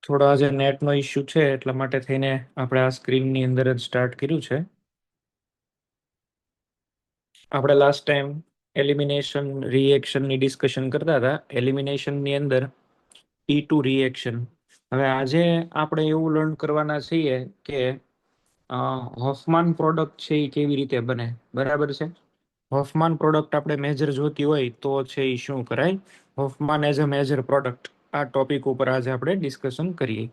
થોડો આજે નેટનો ઇસ્યુ છે એટલા માટે થઈને આપણે આ સ્ક્રીનની અંદર જ સ્ટાર્ટ કર્યું છે. આપણે લાસ્ટ ટાઈમ એલિમિનેશન રિએક્શનની ડિસ્કશન કરતા હતા. એલિમિનેશનની અંદર P2 રિએક્શન. હવે આજે આપણે એવું લર્ન કરવાના છીએ કે હોફમાન પ્રોડક્ટ છે એ કેવી રીતે બને. બરાબર છે. હોફમાન પ્રોડક્ટ આપણે મેજર જોતી હોય તો છે એ શું કરાય, Hoffmann as a major product. આ ટોપિક ઉપર આજે આપણે ડિસ્કશન કરીએ.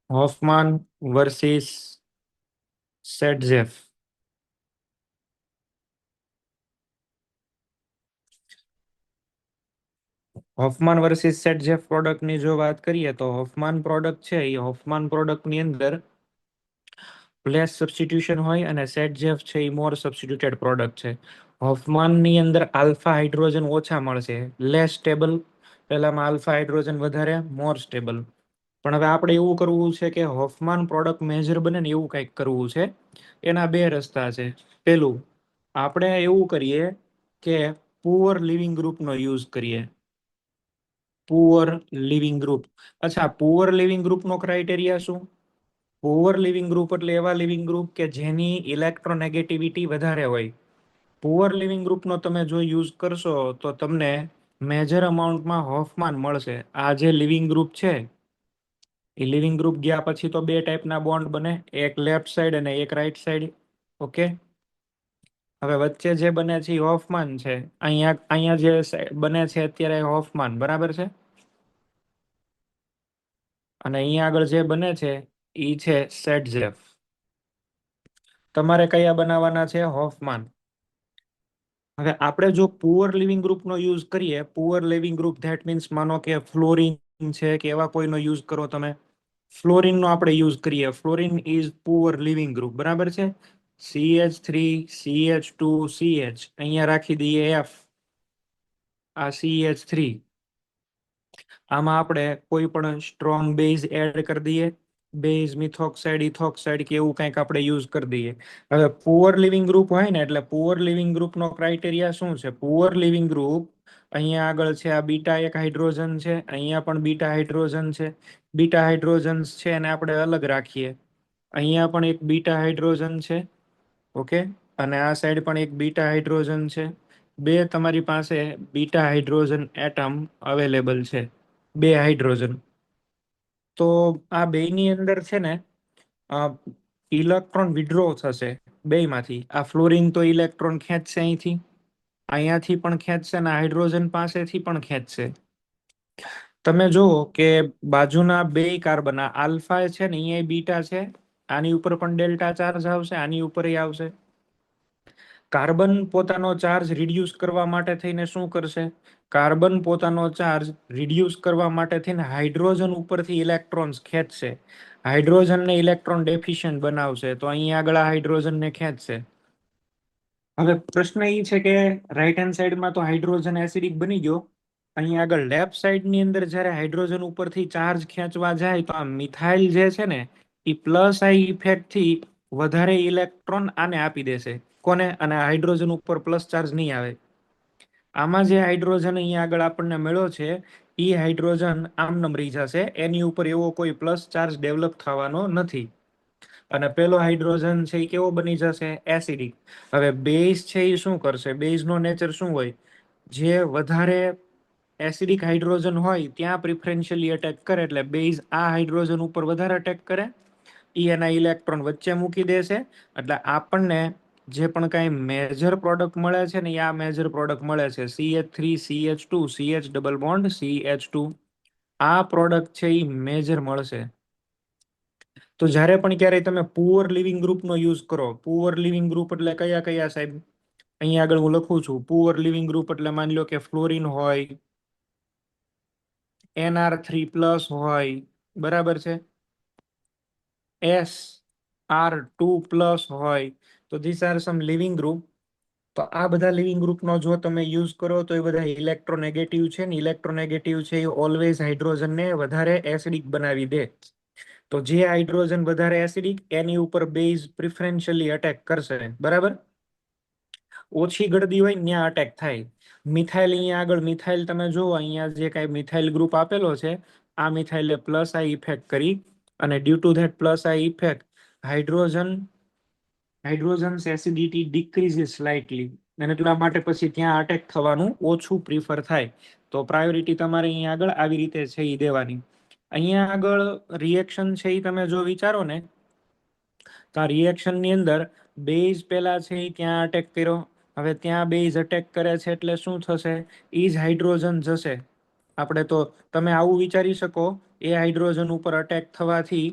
Hoffmann versus સેટઝેફ. હોફમાન વર્સિસ સેટઝેફ પ્રોડક્ટની જો વાત કરીએ તો હોફમાન પ્રોડક્ટ છે એ હોફમાન પ્રોડક્ટની અંદર લેસ સબસ્ટિટ્યુશન હોય અને સેટઝેફ છે એ મોર સબસ્ટિટ્યુટેડ પ્રોડક્ટ છે. હોફમાનની અંદર આલ્ફા હાઇડ્રોજન ઓછા મળશે, લેસ સ્ટેબલ. પહેલામાં આલ્ફા હાઇડ્રોજન વધારે, મોર સ્ટેબલ. પણ હવે આપણે એવું કરવું છે કે હોફમાન પ્રોડક્ટ મેજર બને ને એવું કંઈક કરવું છે. એના બે રસ્તા છે. પેલું, આપણે એવું કરીએ કે પુઅર લિવિંગ ગ્રુપનો યુઝ કરીએ. Poor leaving group. અચ્છા, પુઅર લિવિંગ ગ્રુપનો ક્રાઇટેરિયા શું? પુઅર લિવિંગ ગ્રુપ એટલે એવા લિવિંગ ગ્રુપ કે જેની ઇલેક્ટ્રોનેગેટિવિટી વધારે હોય. પુઅર લિવિંગ ગ્રુપનો તમે જો યુઝ કરશો તો તમને મેજર અમાઉન્ટમાં હોફમાન મળશે. આ જે લિવિંગ ગ્રુપ છે એ લિવિંગ ગ્રુપ ગયા પછી તો બે ટાઈપના બોન્ડ બને, એક લેફ્ટ સાઈડ અને એક રાઈટ સાઈડ. ઓકે. હવે વચ્ચે જે બને છે એ હોફમાન છે. અહીંયા અહીંયા જે બને છે અત્યારે હોફમાન, બરાબર છે. અને અહીંયા આગળ જે બને છે એ છે સેટઝેફ. તમારે કયા બનાવવાના છે? હોફમાન. હવે આપણે જો પુઅર લિવિંગ ગ્રુપનો યુઝ કરીએ, poor leaving group that means માનો કે ફ્લોરિન છે કે એવા કોઈનો યુઝ કરો તમે. ફ્લોરિનનો આપણે યુઝ કરીએ. Fluorine is poor leaving group, બરાબર છે. CH3 CH2 CH, અહીંયા રાખી દઈએ F. આ CH3. આમાં આપણે કોઈ પણ સ્ટ્રોંગ બેઝ એડ કરી દઈએ, બેઝ મિથોક્સાઇડ ઇથોક્સાઇડ કે એવું કંઈક આપણે યુઝ કરી દઈએ. હવે પુઅર લિવિંગ ગ્રુપ હોય ને એટલે પુઅર લિવિંગ ગ્રુપનો ક્રાઇટેરિયા શું છે? પુઅર લિવિંગ ગ્રુપ અહીંયા આગળ છે, આ બીટા એક હાઇડ્રોજન છે, અહીંયા પણ બીટા હાઇડ્રોજન છે. બીટા હાઇડ્રોજન્સ છે એને આપણે અલગ રાખીએ. અહીંયા પણ એક બીટા હાઇડ્રોજન છે. ઓકે. અને આ સાઈડ પણ એક બીટા હાઇડ્રોજન છે. બે તમારી પાસે બીટા હાઇડ્રોજન એટમ અવેલેબલ છે, બે હાઇડ્રોજન. તો આ બેની અંદર છે ને ઇલેક્ટ્રોન વિડ્રો થશે બેયમાંથી. આ ફ્લોરિન તો ઇલેક્ટ્રોન ખેંચશે અહીંથી, અહીંયાથી પણ ખેંચશે અને હાઇડ્રોજન પાસેથી પણ ખેંચશે. તમે જુઓ કે બાજુના બે કાર્બન, આલ્ફા છે ને અહીંયા બીટા છે, આની ઉપર પણ ડેલ્ટા ચાર્જ આવશે, આની ઉપર આવશે. કાર્બન પોતાનો ચાર્જ રિડ્યુસ કરવા માટે થઈને શું કરશે? કાર્બન પોતાનો ચાર્જ રિડ્યુસ કરવા માટે થઈને હાઇડ્રોજન ઉપરથી ઇલેક્ટ્રોન્સ ખેંચશે, હાઇડ્રોજનને ઇલેક્ટ્રોન ડેફિશિયન્ટ બનાવશે, તો અહીં આગળ આ હાઇડ્રોજનને ખેંચશે. હવે પ્રશ્ન એ છે કે રાઈટ હેન્ડ સાઈડમાં તો હાઇડ્રોજન એસિડિક બની ગયો. અહીં આગળ લેફ્ટ સાઈડની અંદર જ્યારે હાઇડ્રોજન ઉપરથી ચાર્જ ખેંચવા જાય તો આ મિથાઇલ જે છે ને એ પ્લસ આઈ ઇફેક્ટથી વધારે ઇલેક્ટ્રોન આને આપી દેશે. કોને? અને હાઇડ્રોજન ઉપર પ્લસ ચાર્જ નહીં આવે. આમાં જે હાઇડ્રોજન અહીંયા આગળ આપણને મળ્યો છે એ હાઇડ્રોજન આમ નંબરી જશે, એની ઉપર એવો કોઈ પ્લસ ચાર્જ ડેવલપ થવાનો નથી. અને પેલો હાઇડ્રોજન છે એ કેવો બની જશે? એસિડિક. હવે બેઝ છે એ શું કરશે? બેઝનો નેચર શું હોય? જે વધારે એસિડિક હાઇડ્રોજન હોય ત્યાં પ્રિફરન્શિયલી અટેક કરે, એટલે બેઝ આ હાઇડ્રોજન ઉપર વધારે અટેક કરે, એના ઇલેક્ટ્રોન વચ્ચે મૂકી દેશે. એટલે આપણને જે પણ કાંઈ મેજર પ્રોડક્ટ મળે છે ને એ આ મેજર પ્રોડક્ટ મળે છે, CH3 CH2 CH double bond CH2. આ પ્રોડક્ટ છે એ મેજર મળશે. તો જ્યારે પણ ક્યારેય તમે પુઅર લિવિંગ ગ્રુપનો યુઝ કરો, પુઅર લિવિંગ ગ્રુપ એટલે કયા કયા સાહેબ? અહીંયા આગળ હું લખું છું. પુઅર લિવિંગ ગ્રુપ એટલે માની લો કે ફ્લોરિન હોય, NR3+ હોય, બરાબર છે, SR2+ હોય. તો this are some living group. તો આ બધા લિવિંગ ગ્રુપનો જો તમે યુઝ કરો તો એ બધા ઇલેક્ટ્રોનેગેટિવ છે ને, ઇલેક્ટ્રોનેગેટિવ છે એ ઓલવેઝ હાઇડ્રોજનને વધારે એસિડિક બનાવી દે. તો જે હાઇડ્રોજન વધારે એસિડિક એની ઉપર બેઝ પ્રિફરન્શિયલી અટેક કરશે, બરાબર. ઓછી ગળદી હોય ત્યાં અટેક થાય. મિથાઇલ અહીંયા આગળ મિથાઇલ તમે જુઓ અહીંયા જે કાંઈ મિથાઇલ ગ્રુપ આપેલો છે આ મિથાઇલે પ્લસ આ ઇફેક્ટ કરી અને ડ્યુ ટુ ધેટ પ્લસ આ ઇફેક્ટ હાઇડ્રોજન્સ એસિડિટી ડિક્રીઝિસ સ્લાઇટલી અને એટલા માટે પછી ત્યાં અટેક થવાનું ઓછું પ્રિફર થાય. તો પ્રાયોરિટી તમારે અહીંયા આગળ આવી રીતે છે એ દેવાની. અહીંયા આગળ રિએક્શન છે એ તમે જો વિચારો ને તો આ રિએક્શનની અંદર બેઝ પહેલા છે એ ત્યાં અટેક કર્યો. હવે ત્યાં બેઝ અટેક કરે છે એટલે શું થશે? ઈ જ હાઇડ્રોજન જશે. આપણે તો તમે આવું વિચારી શકો એ હાઇડ્રોજન ઉપર અટેક થવાથી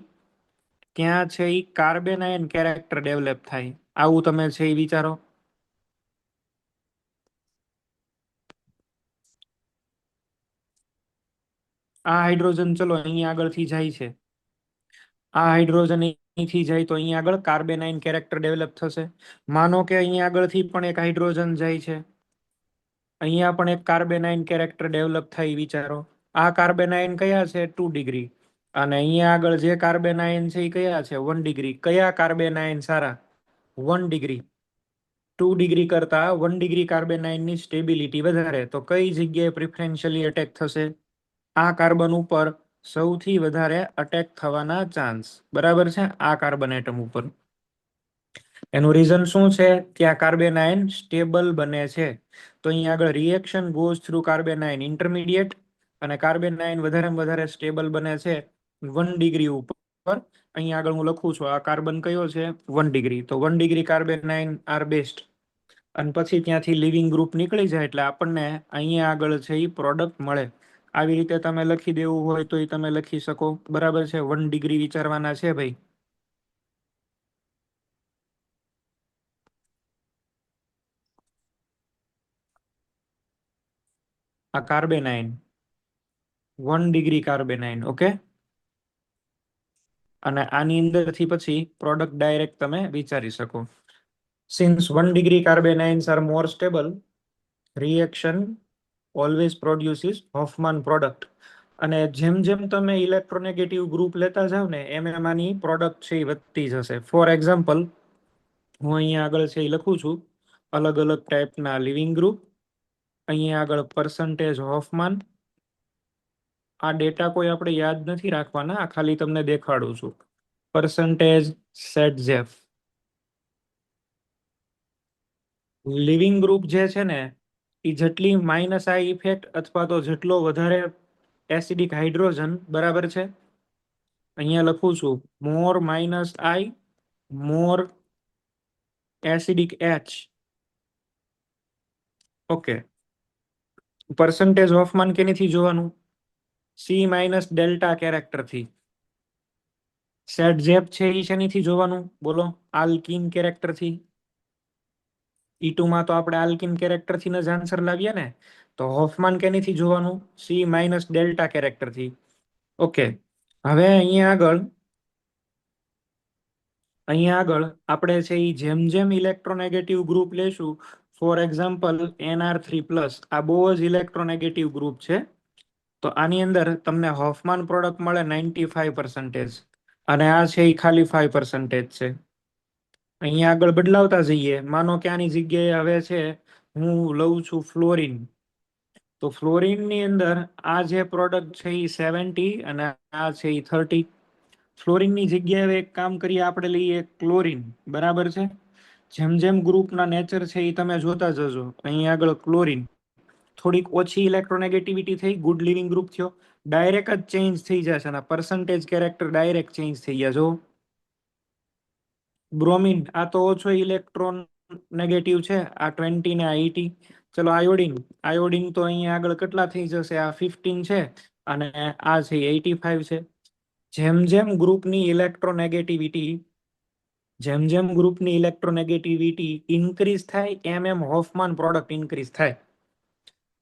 ત્યાં છે એ કાર્બેનાયન કેરેક્ટર ડેવલપ થાય. આવું તમે છે એ વિચારો. આ હાઇડ્રોજન ચલો અહીંયા આગળથી જાય છે. આ હાઇડ્રોજન અહીંથી જાય તો અહીંયા આગળ કાર્બેનાઇન કેરેક્ટર ડેવલપ થશે. માનો કે અહીંયા આગળથી પણ એક હાઇડ્રોજન જાય છે. અહીંયા પણ એક કાર્બેનાઇન કેરેક્ટર ડેવલપ થાય વિચારો. આ કાર્બેનાઇન કયા છે? 2 ડિગ્રી. અને અહીંયા આગળ જે કાર્બેનાઇન છે એ કયા છે? 1 ડિગ્રી. કયા કાર્બેનાઇન સારા? 1 ડિગ્રી. 2 ડિગ્રી કરતા 1 ડિગ્રી કાર્બેનાઇનની સ્ટેબિલિટી વધારે. તો કઈ જગ્યાએ પ્રિફરન્શિયલી અટેક થશે? આ કાર્બન ઉપર સૌથી વધારે અટેક થવાના ચાન્સ બરાબર છે આ કાર્બન એટમ ઉપર. એનું રીઝન શું છે? ત્યાં કાર્બેનાઇન સ્ટેબલ બને છે. તો અહીંયા આગળ રિએક્શન ગોઝ થ્રુ કાર્બેનાઇન ઇન્ટરમીડિયેટ અને કાર્બેનાઇન વધારે સ્ટેબલ બને છે 1 ડિગ્રી ઉપર. અહીંયા આગળ હું લખું છું આ કાર્બન કયો છે? 1 ડિગ્રી. તો 1 ડિગ્રી કાર્બેનાઇન આર બેસ્ટ. અને પછી ત્યાંથી લિવિંગ ગ્રુપ નીકળી જાય એટલે આપણને અહીંયા આગળ છે એ પ્રોડક્ટ મળે. આવી રીતે તમે લખી દેવું હોય તો એ તમે લખી શકો. બરાબર છે. 1 ડિગ્રી વિચારવાના છે ભાઈ. આ કાર્બેનાઇન 1 ડિગ્રી કાર્બેનાઇન. ઓકે. અને આની અંદરથી પછી પ્રોડક્ટ ડાયરેક્ટ તમે વિચારી શકો. Since 1 degree carbanions are more stable, reaction always produces Hofmann product. અને જેમ જેમ તમે ઇલેક્ટ્રોનેગેટિવ ગ્રુપ લેતા જાવ ને એમ એમ આની પ્રોડક્ટ છે એ વધતી જશે. ફોર એક્ઝામ્પલ હું અહીંયા આગળ છે એ લખું છું અલગ અલગ ટાઈપના લિવિંગ ગ્રુપ. અહીંયા આગળ પર્સન્ટેજ હોફમાન. આ ડેટા કોઈ આપણે યાદ નથી રાખવાના, આ ખાલી તમને દેખાડું છું. પર્સન્ટેજ સેટઝેફ. લિવિંગ ગ્રુપ જે છે ને એ જેટલી માઇનસ આ ઇફેક્ટ અથવા તો જેટલો વધારે એસિડિક હાઇડ્રોજન બરાબર છે. અહીંયા લખું છું more minus I more acidic H. Okay. Percentage Hofmann કેનીથી જોવાનું? સી માઇનસ ડેલ્ટા કેરેક્ટરથી. સેટ જેપ છે એ શેનીથી જોવાનું બોલો? આલ્કીન કેરેક્ટરથી. E2 માં તો આપણે આલ્કીન કેરેક્ટરથી જ આન્સર લાવીએ ને. તો હોફમાન કેનીથી જોવાનું? સી માઇનસ ડેલ્ટા કેરેક્ટરથી. ઓકે. હવે અહીંયા આગળ આપણે છે એ જેમ જેમ ઇલેક્ટ્રોનેગેટિવ ગ્રુપ લેશું, ફોર એક્ઝામ્પલ NR3+, આ બહુ જ ઇલેક્ટ્રોનેગેટિવ ગ્રુપ છે. તો આની અંદર તમને હોફમાન પ્રોડક્ટ મળે 95%. અને આ છે એ ખાલી 5% છે. અહીંયા આગળ બદલાવતા જઈએ. માનો કે આની જગ્યાએ હવે છે હું લઉં છું ફ્લોરિન. તો ફ્લોરિનની અંદર આ જે પ્રોડક્ટ છે એ 70 અને આ છે એ 30. ફ્લોરિનની જગ્યાએ એક કામ કરીએ, આપણે લઈએ ક્લોરિન. બરાબર છે. જેમ જેમ ગ્રુપના નેચર છે એ તમે જોતા જજો. અહીંયા આગળ ક્લોરિન થોડીક ઓછી ઇલેક્ટ્રોનેગેટિવિટી થઈ, ગુડ લિવિંગ ગ્રુપ થયો, ડાયરેક્ટ જ ચેન્જ થઈ જશે અને પર્સન્ટેજ કેરેક્ટર ડાયરેક્ટ ચેન્જ થઈ ગયા. જો બ્રોમિન આ તો ઓછો ઇલેક્ટ્રોન નેગેટિવ છે, આ 20 ને આ 80. ચલો આયોડિન. આયોડિન તો અહીંયા આગળ કેટલા થઈ જશે? આ 15 છે અને આ છે 85 છે. જેમ જેમ ગ્રુપની ઇલેક્ટ્રોનેગેટિવિટી ઇન્ક્રીઝ થાય એમ એમ હોફમાન પ્રોડક્ટ ઇન્ક્રીઝ થાય.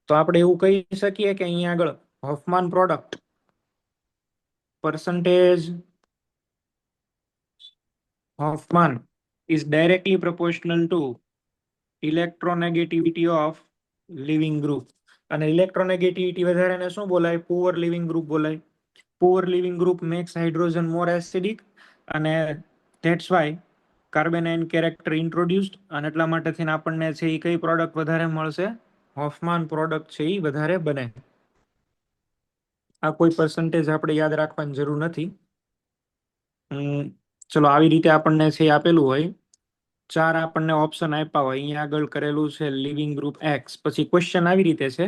તો આપણે એવું કહી શકીએ કે અહીંયા આગળ Hoffmann product percentage Hoffman is directly proportional to electronegativity of living group. અને ઇલેક્ટ્રોનેગેટિવિટી વધારે ને શું બોલાય? પુઅર લિવિંગ ગ્રુપ બોલાય. Poor leaving group makes hydrogen more acidic અને that's why carbanion character introduced. અને એટલા માટે થઈને આપણને છે એ કઈ પ્રોડક્ટ વધારે મળશે? હોફમાન પ્રોડક્ટ છે એ વધારે બને. આ કોઈ પર્સન્ટેજ આપણે યાદ રાખવાની જરૂર નથી. ચલો આવી રીતે આપણને છે એ આપેલું હોય, ચાર આપણને ઓપ્શન આપ્યા હોય, અહીંયા આગળ કરેલું છે લિવિંગ ગ્રુપ એક્સ, પછી ક્વેશ્ચન આવી રીતે છે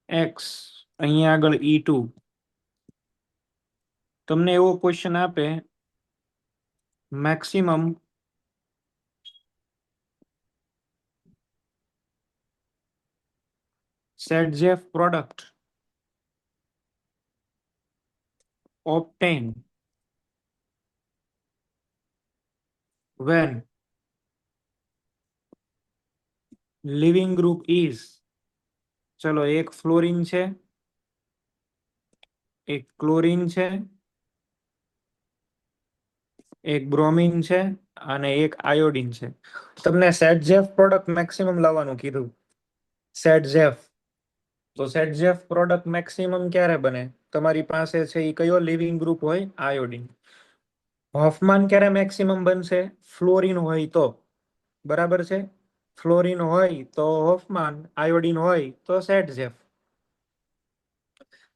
એક્સ, અહીંયા આગળ E2. તમને એવો ક્વેશ્ચન આપે maximum Saytzeff product obtain when living group is, ચલો એક ફ્લોરિન છે, એક ક્લોરીન છે, એક બ્રોમિન છે અને એક આયોડિન છે. તમને સેટજેફ પ્રોડક્ટ મેક્સિમમ લાવવાનું કીધું, સેટજેફ. તો સેટજેફ પ્રોડક્ટ મેક્સિમમ ક્યારે બને? તમારી પાસે છે એ કયો લિવિંગ ગ્રુપ હોય? આયોડિન. હોફમાન ક્યારે મેક્સિમમ બનશે? ફ્લોરિન હોય તો. બરાબર છે? ફ્લોરિન હોય તો હોફમાન, આયોડિન હોય તો સેટજેફ.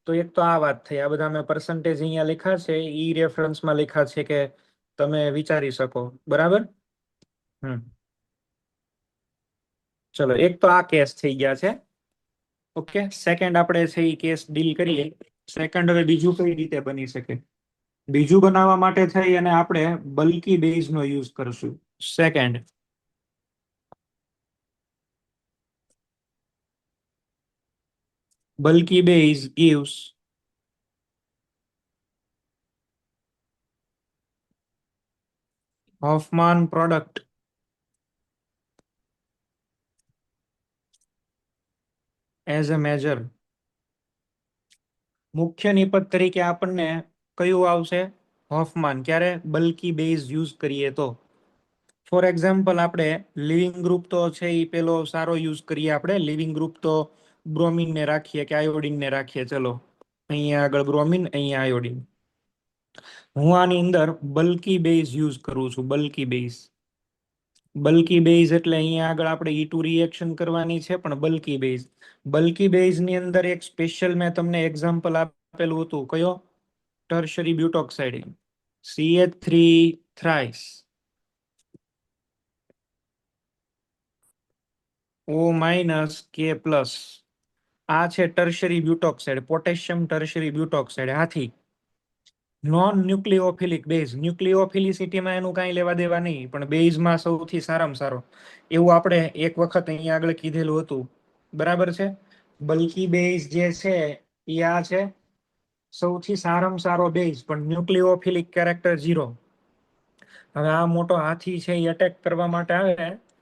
તો એક તો આ વાત થઈ. આ બધા મેં પર્સન્ટેજ અહીંયા લખ્યા છે, ઈ રેફરન્સમાં લખ્યા છે કે તમે વિચારી શકો. બરાબર. હમ ચલો એક તો આ કેસ થઈ ગયા છે. ઓકે, સેકન્ડ આપણે છે એ કેસ ડીલ કરીએ. સેકન્ડ હવે બીજું કઈ રીતે બની શકે? બીજું બનાવવા માટે થઈ અને આપણે બલ્કી બેઝ નો યુઝ કરશું. Second, bulky base gives Hoffman product as a measure. મુખ્ય નિપજ તરીકે આપણને કયું આવશે? હોફમાન. ક્યારે? બલ્કી બેઝ યુઝ કરીએ તો. ફોર એક્ઝામ્પલ આપણે લિવિંગ ગ્રુપ તો છે એ પેલો સારો યુઝ કરીએ. આપણે લિવિંગ ગ્રુપ તો બ્રોમિન ને રાખીએ કે આયોડિન ને રાખીએ. ચલો અહીંયા આગળ બ્રોમિન, અહીંયા આયોડિન. હું આની અંદર બલ્કી બેઝ યુઝ કરું છું. Bulky base. બલ્કી બેઝ એટલે અહીંયા આગળ આપણે E2 રિએક્શન કરવાની છે, પણ બલ્કી બેઝ. બલ્કી બેઝ ની અંદર એક સ્પેશિયલ મેં તમને એક્ઝામ્પલ આપેલું હતું. કયો? Tertiary butoxide, CH3 thrice, O-K+. આ છે tertiary butoxide, potassium tertiary butoxide. હાથી નોન ન્યુક્લિયોફિલિક બેઝ. ન્યુક્લિયોફિલિસિટીમાં એનું કાંઈ લેવા દેવા નહીં, પણ બેઝમાં સૌથી સારામાં સારો. એવું આપણે એક વખત અહીંયા આગળ કીધેલું હતું. બરાબર છે? બલ્કી બેઝ જે છે એ આ છે, સૌથી સારામાં સારો બેઝ, પણ ન્યુક્લિયોફિલિક કેરેક્ટર 0. હવે આ મોટો હાથી છે એ અટેક કરવા માટે આવે,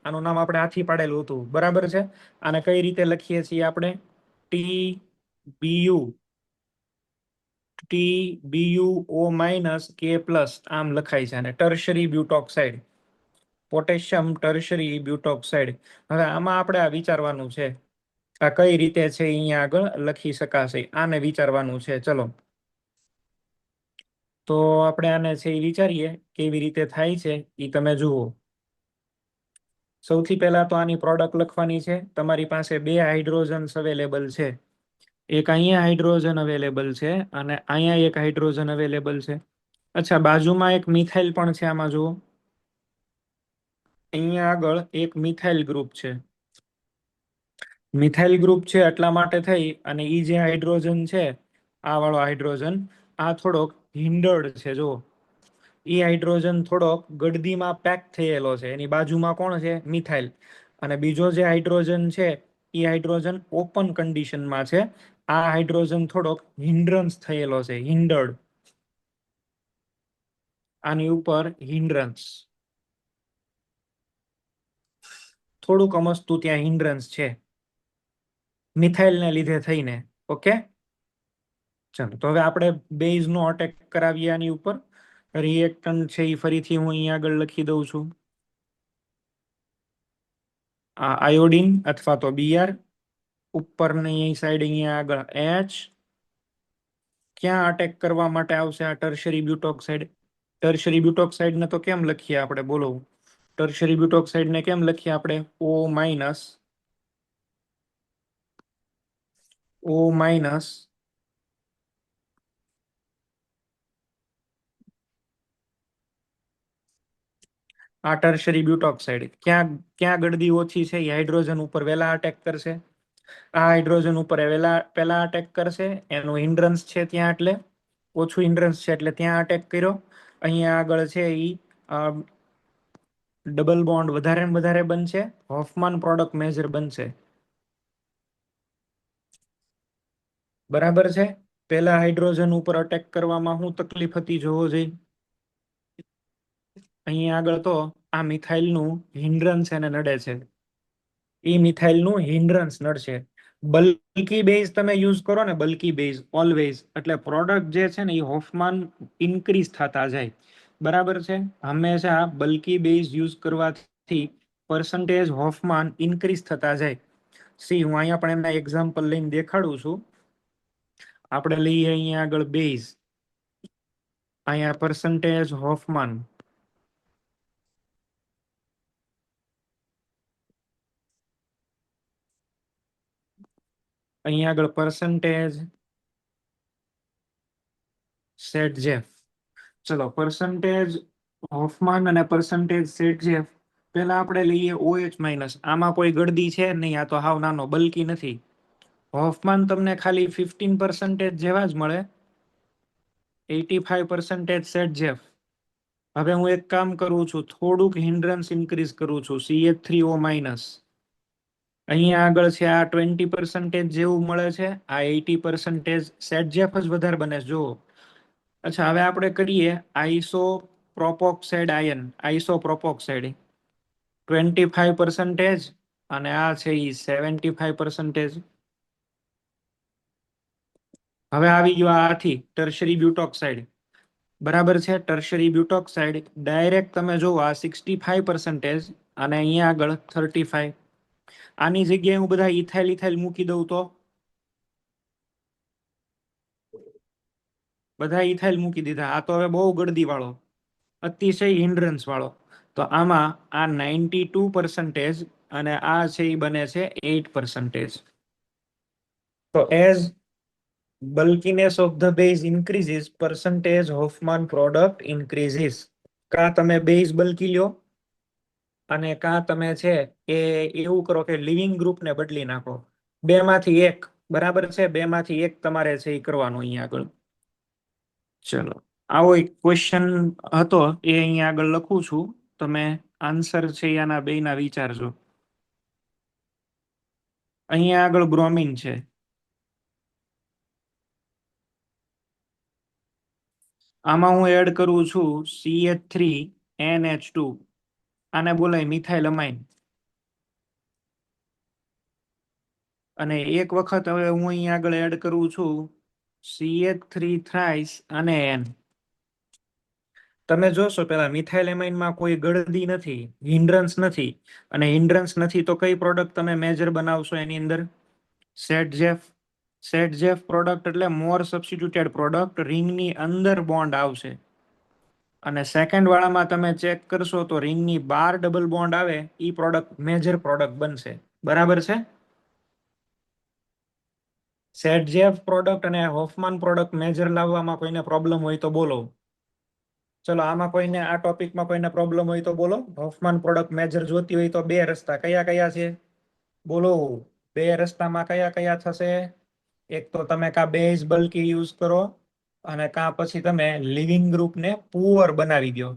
આનું નામ આપણે હાથી પાડેલું હતું. બરાબર છે? આને કઈ રીતે લખીએ છીએ આપણે? TBU, TBuO-K+, આમ લખાય છે. અને ટર્શરી બ્યુટોક્સાઇડ, પોટેશિયમ ટર્શરી બ્યુટોક્સાઇડ. હવે આમાં આપણે આ વિચારવાનું છે, આ કઈ રીતે છે અહીંયા આગળ લખી શકાશે, આને વિચારવાનું છે. ચલો તો આપણે આને છે એ વિચારીએ કેવી રીતે થાય છે એ તમે જુઓ. સૌથી પહેલા તો આની પ્રોડક્ટ લખવાની છે. તમારી પાસે બે હાઇડ્રોજન્સ અવેલેબલ છે. એક અહીંયા હાઇડ્રોજન અવેલેબલ છે અને અહીંયા એક હાઇડ્રોજન અવેલેબલ છે. અચ્છા, બાજુમાં એક મિથાઇલ પણ છે. આમાં જુઓ, અહીંયા આગળ એક મિથાઇલ ગ્રુપ છે. મિથાઇલ ગ્રુપ છે એટલા માટે થઈ અને ઈ જે હાઇડ્રોજન છે, આ વાળો હાઇડ્રોજન, આ થોડોક હિન્ડર્ડ છે. જો ઈ હાઇડ્રોજન થોડોક ગડદીમાં પેક થયેલો છે. એની બાજુમાં કોણ છે? મિથાઇલ. અને બીજો જે હાઇડ્રોજન છે એ હાઇડ્રોજન ઓપન કન્ડિશનમાં છે. આ હાઇડ્રોજન થોડોક હિન્ડ્રન્સ થયેલો છે, હિન્ડર્ડ. આની ઉપર હિન્ડ્રન્સ, થોડુંક અમસ્તું ત્યાં હિન્ડ્રન્સ છે મિથાઇલને લીધે થઈને. ઓકે, ચાલો તો હવે આપણે બેઝ નો અટેક કરાવીએ આની ઉપર. રિએક્ટન્ટ છે એ ફરીથી હું અહીંયા આગળ લખી દઉં છું. આ આયોડિન અથવા તો Br, ઉપરની સાઈડ અહીંયા આગળ H. ક્યાં અટેક કરવા માટે આવશે આ ટર્શરી બ્યુટોક્સાઇડ? ટર્શરી બ્યુટોક્સાઇડ ને તો કેમ લખીએ આપણે? બોલો. ટર્શરી બ્યુટોક્સાઇડ ને કેમ લખીએ આપણે? O માઇનસ આ ટર્શરી બ્યુટોક્સાઇડ ક્યાં ક્યાં ગળદી ઓછી છે? એ હાઇડ્રોજન ઉપર વહેલા અટેક કરશે. આ હાઇડ્રોજન ઉપર પહેલા અટેક કરશે. એનું હિન્ડ્રન્સ છે ત્યાં, એટલે ઓછું હિન્ડ્રન્સ છે એટલે ત્યાં અટેક કર્યો. અહીંયા આગળ છે એ ડબલ બોન્ડ વધારે ને વધારે બનશે, હોફમાન પ્રોડક્ટ મેજર બનશે. બરાબર છે. પહેલા હાઇડ્રોજન ઉપર અટેક કરવામાં શું તકલીફ હતી જોવો જોઈએ. અહીંયા આગળ તો આ મિથાઇલનું હિન્ડ્રન્સ એને નડે છે. એ મિથાઇલનું હિન્ડ્રન્સ નડશે. બલ્કી બેઝ તમે યુઝ કરો ને, બલ્કી બેઝ ઓલવેઝ, એટલે પ્રોડક્ટ જે છે ને એ હોફમાન ઇન્ક્રીઝ થતા જાય. બરાબર છે. હંમેશા બલ્કી બેઝ યુઝ કરવાથી પર્સન્ટેજ હોફમાન ઇન્ક્રીઝ થતા જાય. સી હું અહીંયા પણ એમના એક્ઝામ્પલ લઈને દેખાડું છું. આપણે લઈએ અહીંયા આગળ બેઝ, અહીંયા પર્સન્ટેજ હોફમાન. અહીંયા આગળ પર્સન્ટેજ સેટજેફ. ચલો, પર્સન્ટેજ હોફમાન અને પર્સન્ટેજ સેટજેફ. પહેલા આપણે લઈએ OH-. આમાં કોઈ ગળદી છે નહીં, આ તો હાવ નાનો બલ્કી નથી. હોફમાન તમને ખાલી 15% જેવા જ મળે, 85% સેટજેફ. હવે હું એક કામ કરું છું, થોડુંક હિન્ડ્રન્સ ઇન્ક્રીઝ કરું છું, CH3O-. અહીંયા આગળ છે આ 20% જેવું મળે છે, આ 80% સેટજેફ જ વધારે બને છે જુઓ. અચ્છા, હવે આપણે કરીએ આઈસોપ્રોપોક્સાઇડ આયન, આઈસોપ્રોપોક્સાઇડ 25%, અને આ છે એ 75%. હવે આવી ગયો આથી ટર્શરી બ્યુટોક્સાઇડ. બરાબર છે. ટર્શરી બ્યુટોક્સાઇડ ડાયરેક્ટ તમે જુઓ આ 65%, અને અહીંયા આગળ 35. આની જગ્યાએ હું બધા ઇથાઇલ ઇથાઇલ મૂકી દઉં તો બધા ઇથાઇલ મૂકી દીધા. આ તો હવે બહુ ગળદી વાળો, અતિશય હિન્ડ્રન્સ વાળો. તો આમાં આ 92%, અને આ છે એ બને છે 8%. તો as bulkiness of the base increases, percentage Hoffman product increases. કા તમે બેઝ બલ્કી લ્યો, અને કા તમે છે એ એવું કરો કે લિવિંગ ગ્રુપને બદલી નાખો. બે માંથી એક. બરાબર છે. બે માંથી એક તમારે છે એ કરવાનું અહીંયા આગળ. ચલો, આવો એક ક્વેશ્ચન હતો, એ અહીંયા આગળ લખું છું. તમે આન્સર છે આના બેના વિચારજો. અહીંયા આગળ બ્રોમિન છે. આમાં હું એડ કરું છું CH3NH2. આને બોલાય મિથાઇલ અમાઇન. અને એક વખત હવે હું અહીંયા આગળ એડ કરું છું CH3 થ્રાઇસ અને N. તમે જોશો પેલા મિથાઇલ એમાઇનમાં કોઈ ગળદી નથી, હિન્ડ્રન્સ નથી. અને હિન્ડ્રન્સ નથી તો કઈ પ્રોડક્ટ તમે મેજર બનાવશો એની અંદર? સેટજેફ. સેટજેફ પ્રોડક્ટ એટલે મોર સબસ્ટિટ્યુટેડ પ્રોડક્ટ, રિંગની અંદર બોન્ડ આવશે. અને સેકન્ડ વાળામાં તમે ચેક કરશો તો રિંગની બાર ડબલ બોન્ડ આવે, એ પ્રોડક્ટ મેજર પ્રોડક્ટ બનશે. બરાબર છે. સેટજેફ પ્રોડક્ટ અને હોફમાન પ્રોડક્ટ મેજર લાવવામાં કોઈને પ્રોબ્લેમ હોય તો બોલો. ચલો, આમાં કોઈને આ ટોપિકમાં કોઈને પ્રોબ્લેમ હોય તો બોલો. હોફમાન પ્રોડક્ટ મેજર જોતી હોય તો બે રસ્તા કયા કયા છે બોલો. બે રસ્તામાં કયા કયા થશે? એક તો તમે કા બેઝ બલ્કી યુઝ કરો, અને કા પછી તમે લિવિંગ ગ્રુપને પુઅર બનાવી દો.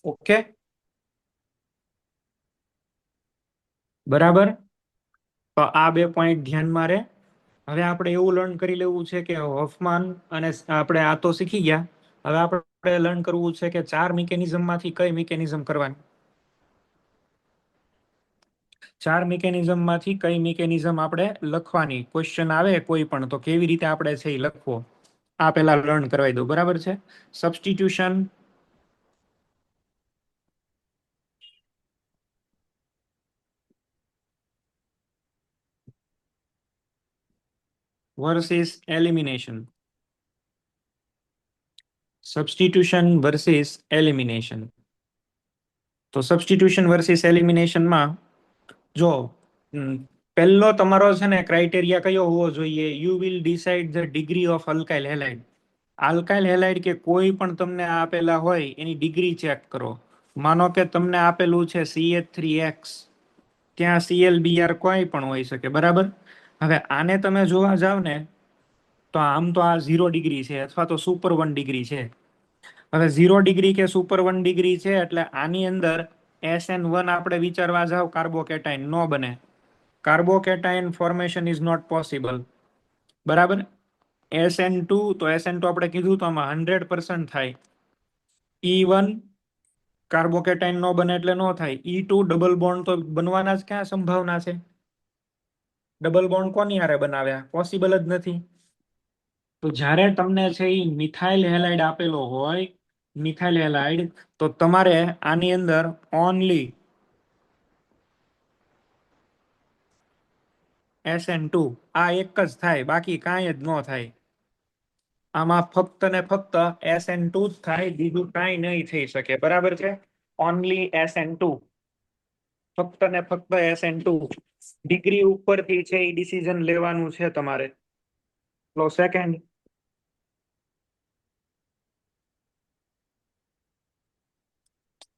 ઓકે, બરાબર. તો આ બે પોઈન્ટ ધ્યાનમાં રહે. હવે આપણે એવું લર્ન કરી લેવું છે કે હોફમાન, અને આપણે આ તો શીખી ગયા. હવે આપણે લર્ન કરવું છે કે ચાર મિકેનિઝમમાંથી કઈ મિકેનિઝમ કરવાની. ચાર મિકેનિઝમમાંથી કઈ મિકેનિઝમ આપણે લખવાની. ક્વેશ્ચન આવે કોઈ પણ તો કેવી રીતે આપણે છે એ લખવો, આ પેલા લર્ન કરવાઈ દો. બરાબર છે. Substitution versus elimination. Substitution versus elimination. તો સબસ્ટિટ્યુશન વર્સિસ એલિમિનેશનમાં જો પહેલો તમારો છે ને ક્રાઇટેરિયા કયો હોવો જોઈએ? You will decide the degree of alkyl halide. Alkyl halide કે કોઈ પણ તમને આપેલા હોય એની ડિગ્રી ચેક કરો. માનો કે તમને આપેલું છે CH3X, ત્યાં ClBr કોઈ પણ હોઈ શકે, બરાબર. હવે આને તમે જોવા જાવ ને તો આમ તો આ 0 ડિગ્રી છે અથવા તો સુપર 1 ડિગ્રી છે. હવે 0 ડિગ્રી કે સુપર 1 ડિગ્રી છે એટલે આની અંદર SN1 આપણે વિચારવા જાવ કાર્બોકેટાઇન નો બને. Carbocation formation is not possible, બરાબર. SN2 તો SN2 આપણે કીધું તો આમાં 100% થાય. E1 કાર્બોકેટાઇન નો બને એટલે નો થાય. E2 ડબલ બોન્ડ તો બનવાના જ ક્યાં સંભાવના છે? ડબલ બોન્ડ કોની હારે બનાવ્યા? પોસિબલ જ નથી. તો જ્યારે તમને છે એ મિથાઇલ હેલાઇડ આપેલો હોય, મિથાઇલ હેલાઇડ, તો તમારે આની અંદર ઓનલી SN2 આ એક જ થાય, બાકી કાંઈ જ ન થાય. આમાં ફક્ત ને ફક્ત SN2 જ થાય, બીજું કાંઈ નહીં થઈ શકે, બરાબર છે. ઓનલી SN2, ફક્ત ને ફક્ત SN2. ડિગ્રી ઉપરથી છે એ ડિસિઝન લેવાનું છે તમારે. લો સેકન્ડ,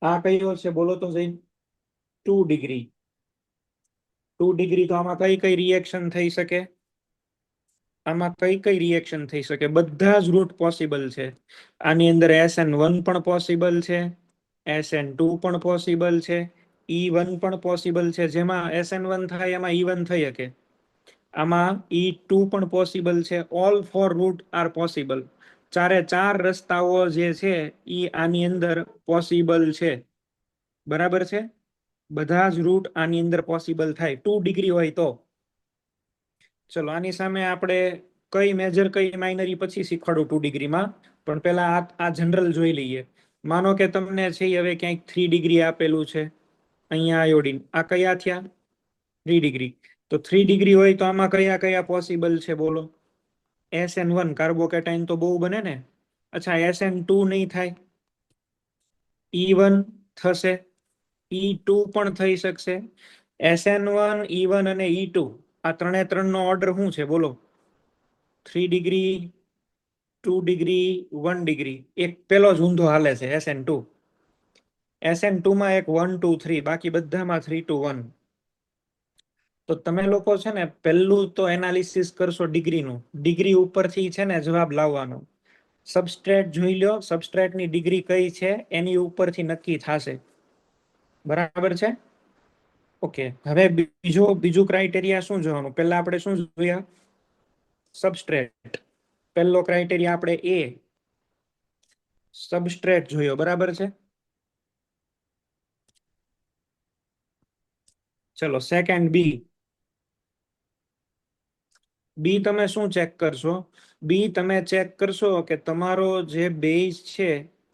આ કયો છે બોલો તો જઈ? 2 ડિગ્રી. 2 ડિગ્રી તો આમાં કઈ કઈ રિએક્શન થઈ શકે? આમાં કઈ કઈ રિએક્શન થઈ શકે? બધા જ રૂટ પોસિબલ છે. આની અંદર SN1 પણ પોસિબલ છે, SN2 પણ પોસિબલ છે, E1 પણ પોસિબલ છે. જેમાં SN1 થાય એમાં E1 થઈ શકે. આમાં E2 પણ પોસિબલ છે. All four route are possible. ચારે ચાર રસ્તાઓ જે છે એ આની અંદર પોસિબલ છે, બરાબર છે. બધા જ રૂટ આની અંદર પોસિબલ થાય 2 ડિગ્રી હોય તો. ચલો આની સામે આપણે કઈ મેજર કઈ માઇનરી પછી શીખવાડું 2 ડિગ્રીમાં, પણ પેલા આ જનરલ જોઈ લઈએ. માનો કે તમને છે હવે ક્યાંક 3 ડિગ્રી આપેલું છે, અહીંયા આયોડિન, આ કયા થયા? 3 ડિગ્રી. તો 3 ડિગ્રી હોય તો આમાં કયા કયા પોસિબલ છે બોલો? SN1 કાર્બોકેટાઇન તો બહુ બને ને. અચ્છા, SN2 નહીં થાય, E1 થશે, E2 પણ થઈ શકશે. SN1, E1 અને E2 આ ત્રણે ત્રણ નો ઓર્ડર શું છે બોલો? 3 ડિગ્રી, 2 ડિગ્રી, 1 ડિગ્રી. એક પેલો જ ઊંધો હાલે છે SN2. SN2 માં એક 1 2 3, બાકી બધામાં 3 2 1. તો તમે લોકો છે ને પહેલું તો એનાલિસિસ કરશો ડિગ્રીનું. ડિગ્રી ઉપરથી છે ને જવાબ લાવવાનો. સબસ્ટ્રેટ જોઈ લો, સબસ્ટ્રેટની ડિગ્રી કઈ છે એની ઉપરથી નક્કી થશે, બરાબર છે. ઓકે, હવે બીજું ક્રાઇટેરિયા શું જોવાનું? પહેલા આપણે શું જોયા? સબસ્ટ્રેટ. પહેલો ક્રાઇટેરિયા આપણે સબસ્ટ્રેટ જોયો, બરાબર છે. ચલો સેકન્ડ બી તમે શું ચેક કરશો? બી તમે ચેક કરશો કે તમારો જે બેઝ છે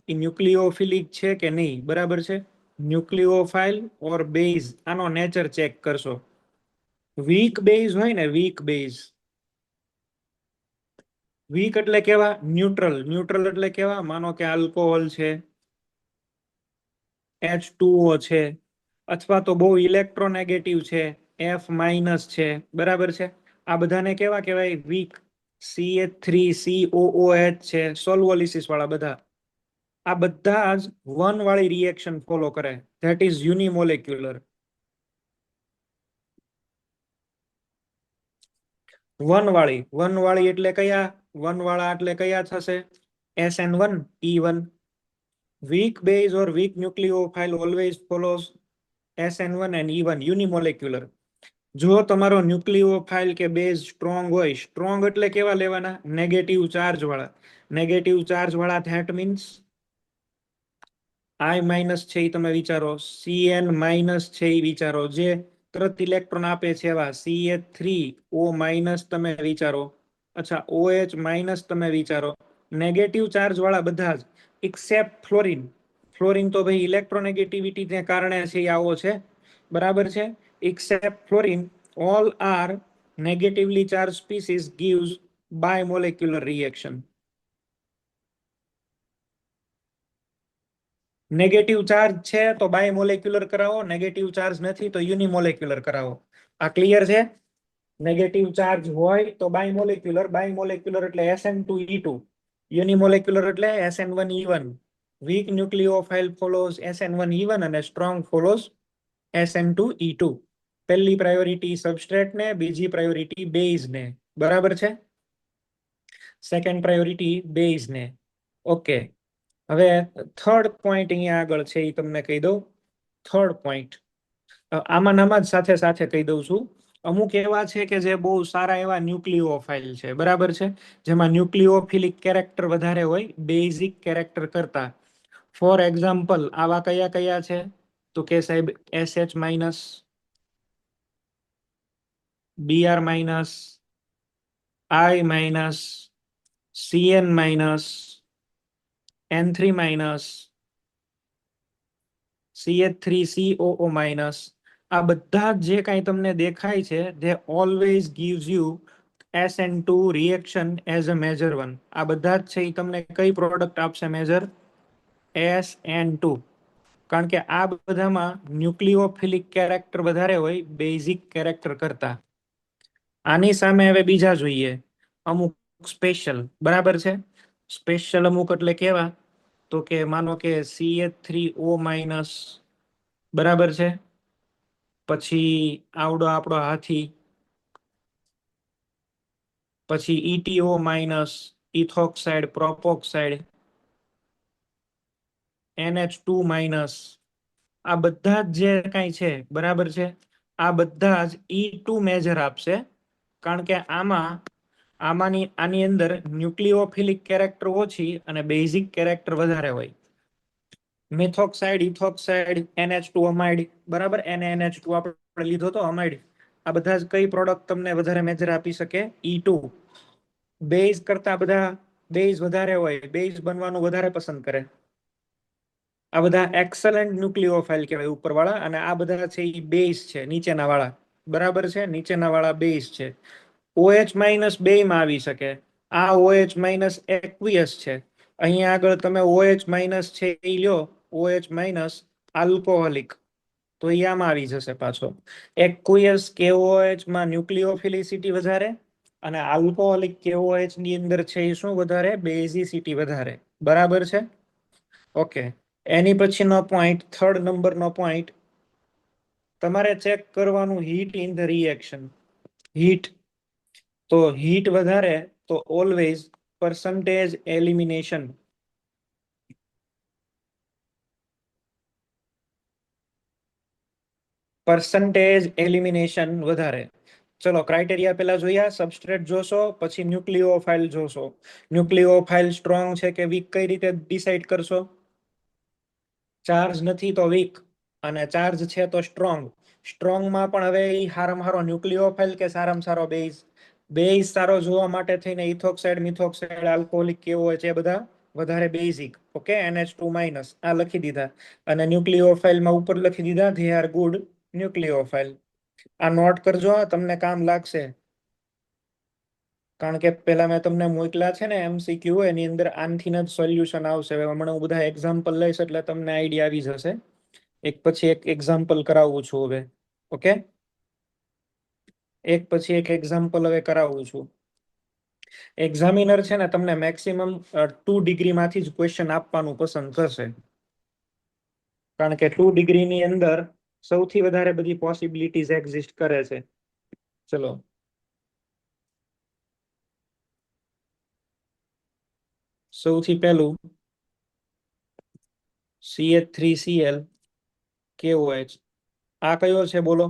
એ ન્યુક્લિયોફિલિક છે કે નહીં, બરાબર છે. ન્યુક્લિયોફાઇલ ઓર બેઝ, આનો નેચર ચેક કરશો. વીક બેઝ હોય ને, વીક બેઝ. વીક એટલે કેવા? ન્યુટ્રલ. ન્યુટ્રલ એટલે કેવા? માનો કે આલ્કોહોલ છે, H2O છે, અથવા તો બહુ ઇલેક્ટ્રોનેગેટિવ છે, F- છે, બરાબર છે. આ બધાને કેવા કહેવાય? વીક. CH3COOH છે, સોલ્વોલિસિસ વાળા બધા. આ બધા જ વન વાળી રિએક્શન ફોલો કરે, ધેટ ઇઝ યુનિમોલેક્યુલર. વન વાળી એટલે કયા? વન વાળા એટલે કયા થશે? SN1, E1. Weak base or weak nucleophile always follows SN1 and E1, unimolecular. જો તમારો ન્યુક્લિયોફાઇલ કે બેઝ સ્ટ્રોંગ હોય, સ્ટ્રોંગ એટલે કેવા લેવાના? નેગેટિવ ચાર્જ વાળા. નેગેટિવ ચાર્જ વાળા ધેટ મીન્સ I- છે એ તમે વિચારો, Cn- છે એ વિચારો. જે તરત ઇલેક્ટ્રોન આપે છે એવા CH3O- તમે વિચારો. અચ્છા, OH- તમે વિચારો. નેગેટિવ ચાર્જ વાળા બધા જ એક્સેપ્ટ ફ્લોરિન. ફ્લોરિન તો ભાઈ ઇલેક્ટ્રોનેગેટિવિટીને કારણે છે એ આવો છે, બરાબર છે. Except fluorine, all are negatively charge species gives bimolecular reaction. Negative charge છે તો બાયમોલેક્યુલર કરાવો, નેગેટિવ ચાર્જ નથી તો યુનિમોલેક્યુલર કરાવો. આ ક્લિયર છે? નેગેટિવ ચાર્જ હોય તો બાયમોલેક્યુલર, બાયમોલેક્યુલર એટલે SN2E2, યુનિમોલેક્યુલર એટલે SN1E1. વીક ન્યુક્લિયોફાઇલ ફોલોઝ SN1E1 અને સ્ટ્રોંગ ફોલોઝ SN2E2. પહેલી પ્રાયોરિટી સબસ્ટ્રેટ ને, બીજી પ્રાયોરિટી બેઝ ને. બરાબર છે? સેકન્ડ પ્રાયોરિટી બેઝ ને. ઓકે. હવે થર્ડ પોઈન્ટ અહીંયા આગળ છે એ તમને કહી દઉં. થર્ડ પોઈન્ટ આમાં જ સાથે સાથે કહી દઉં છું. અમુક એવા છે કે જે બહુ સારા એવા ન્યુક્લિયોફાઇલ છે, બરાબર છે, જેમાં ન્યુક્લિયોફિલિક કેરેક્ટર વધારે હોય બેઝિક કેરેક્ટર કરતા. ફોર એક્ઝામ્પલ આવા કયા કયા છે? તો કે સાહેબ SH minus, Br minus, I minus, CN minus, N3 minus, CH3COO minus. આ બધા જે કાંઈ તમને દેખાય છે they always gives you SN2 reaction as a measure one. આ બધા જ છે એ તમને કઈ પ્રોડક્ટ આપશે મેજર? SN2. કારણ કે આ બધામાં ન્યુક્લિયોફિલિક કેરેક્ટર વધારે હોય બેઝિક કેરેક્ટર કરતા. આની સામે હવે બીજા જોઈએ અમુક સ્પેશિયલ, બરાબર છે? સ્પેશિયલ અમુક એટલે કેવા? તો કે માનો કે CH3O માઇનસ, બરાબર છે, પછી આવડો આપણો હાથી, પછી ETO minus, ethoxide, propoxide, NH2 minus. આ બધા જ જે કાંઈ છે, બરાબર છે, આ બધા જ E2 મેજર આપશે. કારણ કે આની અંદર ન્યુક્લિયોફિલિક કેરેક્ટર ઓછી અને બેઝિક કેરેક્ટર વધારે હોય. મિથોક્સાઇડ, ઇથોક્સાઇડ, NH2 અમાઇડ, બરાબર, NaNH2 આપણે લીધો તો અમાઇડ. આ બધા જ કઈ પ્રોડક્ટ તમને વધારે મેજર આપી શકે? E2. બેઝ કરતા બધા બેઝ વધારે હોય, બેઝ બનવાનું વધારે પસંદ કરે. આ બધા એક્સલન્ટ ન્યુક્લિયોફાઇલ કહેવાય ઉપરવાળા, અને આ બધા છે એ બેઝ છે નીચેના વાળા, બરાબર છે, નીચેના વાળા બેઝ છે. OH માઇનસ બે માં આવી શકે. આ OH માઇનસ એક્વિયસ છે. અહીંયા આગળ તમે OH માઇનસ છે એ લ્યો, OH માઇનસ આલ્કોહોલિક, તો એ આમાં આવી જશે પાછો. એક્વિયસ KOH માં ન્યુક્લિયોફિલિસિટી વધારે, અને આલ્કોહોલિક KOH ની અંદર છે એ શું વધારે? બેઝિસિટી વધારે. બરાબર છે? ઓકે. એની પછીનો પોઈન્ટ, થર્ડ નંબરનો પોઈન્ટ, તમારે ચેક કરવાનું heat in the reaction. Heat, તો હીટ વધારે તો always percentage elimination. Percentage elimination વધારે. ચલો ક્રાઇટેરિયા પેલા જોયા. સબસ્ટ્રેટ જોશો, પછી ન્યુક્લિયોફાઇલ જોશો. ન્યુક્લિયોફાઇલ સ્ટ્રોંગ છે કે વીક કઈ રીતે ડિસાઈડ કરશો? ચાર્જ નથી તો વીક, અને ચાર્જ છે તો સ્ટ્રોંગ. સ્ટ્રોંગમાં પણ હવે એ સારામાં સારો ન્યુક્લિયોફાઇલ કે સારામાં સારો બેઝ? બેઝ સારો જોવા માટે થઈને ઇથોક્સાઇડ, મિથોક્સાઇડ, આલ્કોહોલિક કેવો હોય છે એ બધા વધારે બેઝિક. ઓકે, NH2 માઇનસ આ લખી દીધા. અને ન્યુક્લિયોફાઇલમાં ઉપર લખી દીધા ધે આર ગુડ ન્યુક્લિયોફાઇલ. આ નોટ કરજો, તમને કામ લાગશે. કારણ કે પેલા મેં તમને મોકલા છે ને MCQ, એની અંદર આનથી જ સોલ્યુશન આવશે. હમણાં હું બધા એક્ઝામ્પલ લઈશ એટલે તમને આઈડિયા આવી જશે. એક પછી એક એક્ઝામ્પલ કરાવું છું હવે. ઓકે, એક પછી એક એક્ઝામ્પલ હવે કરાવું છું. એક્ઝામિનર છે ને તમને મેક્સિમમ 2 ડિગ્રીમાંથી જ ક્વેશ્ચન આપવાનું પસંદ કરશે. કારણ કે 2 ડિગ્રીની અંદર સૌથી વધારે બધી પોસિબિલિટીઝ એક્ઝિસ્ટ કરે છે. ચલો, સૌથી પહેલું CH3Cl KOH. આ કયો છે બોલો?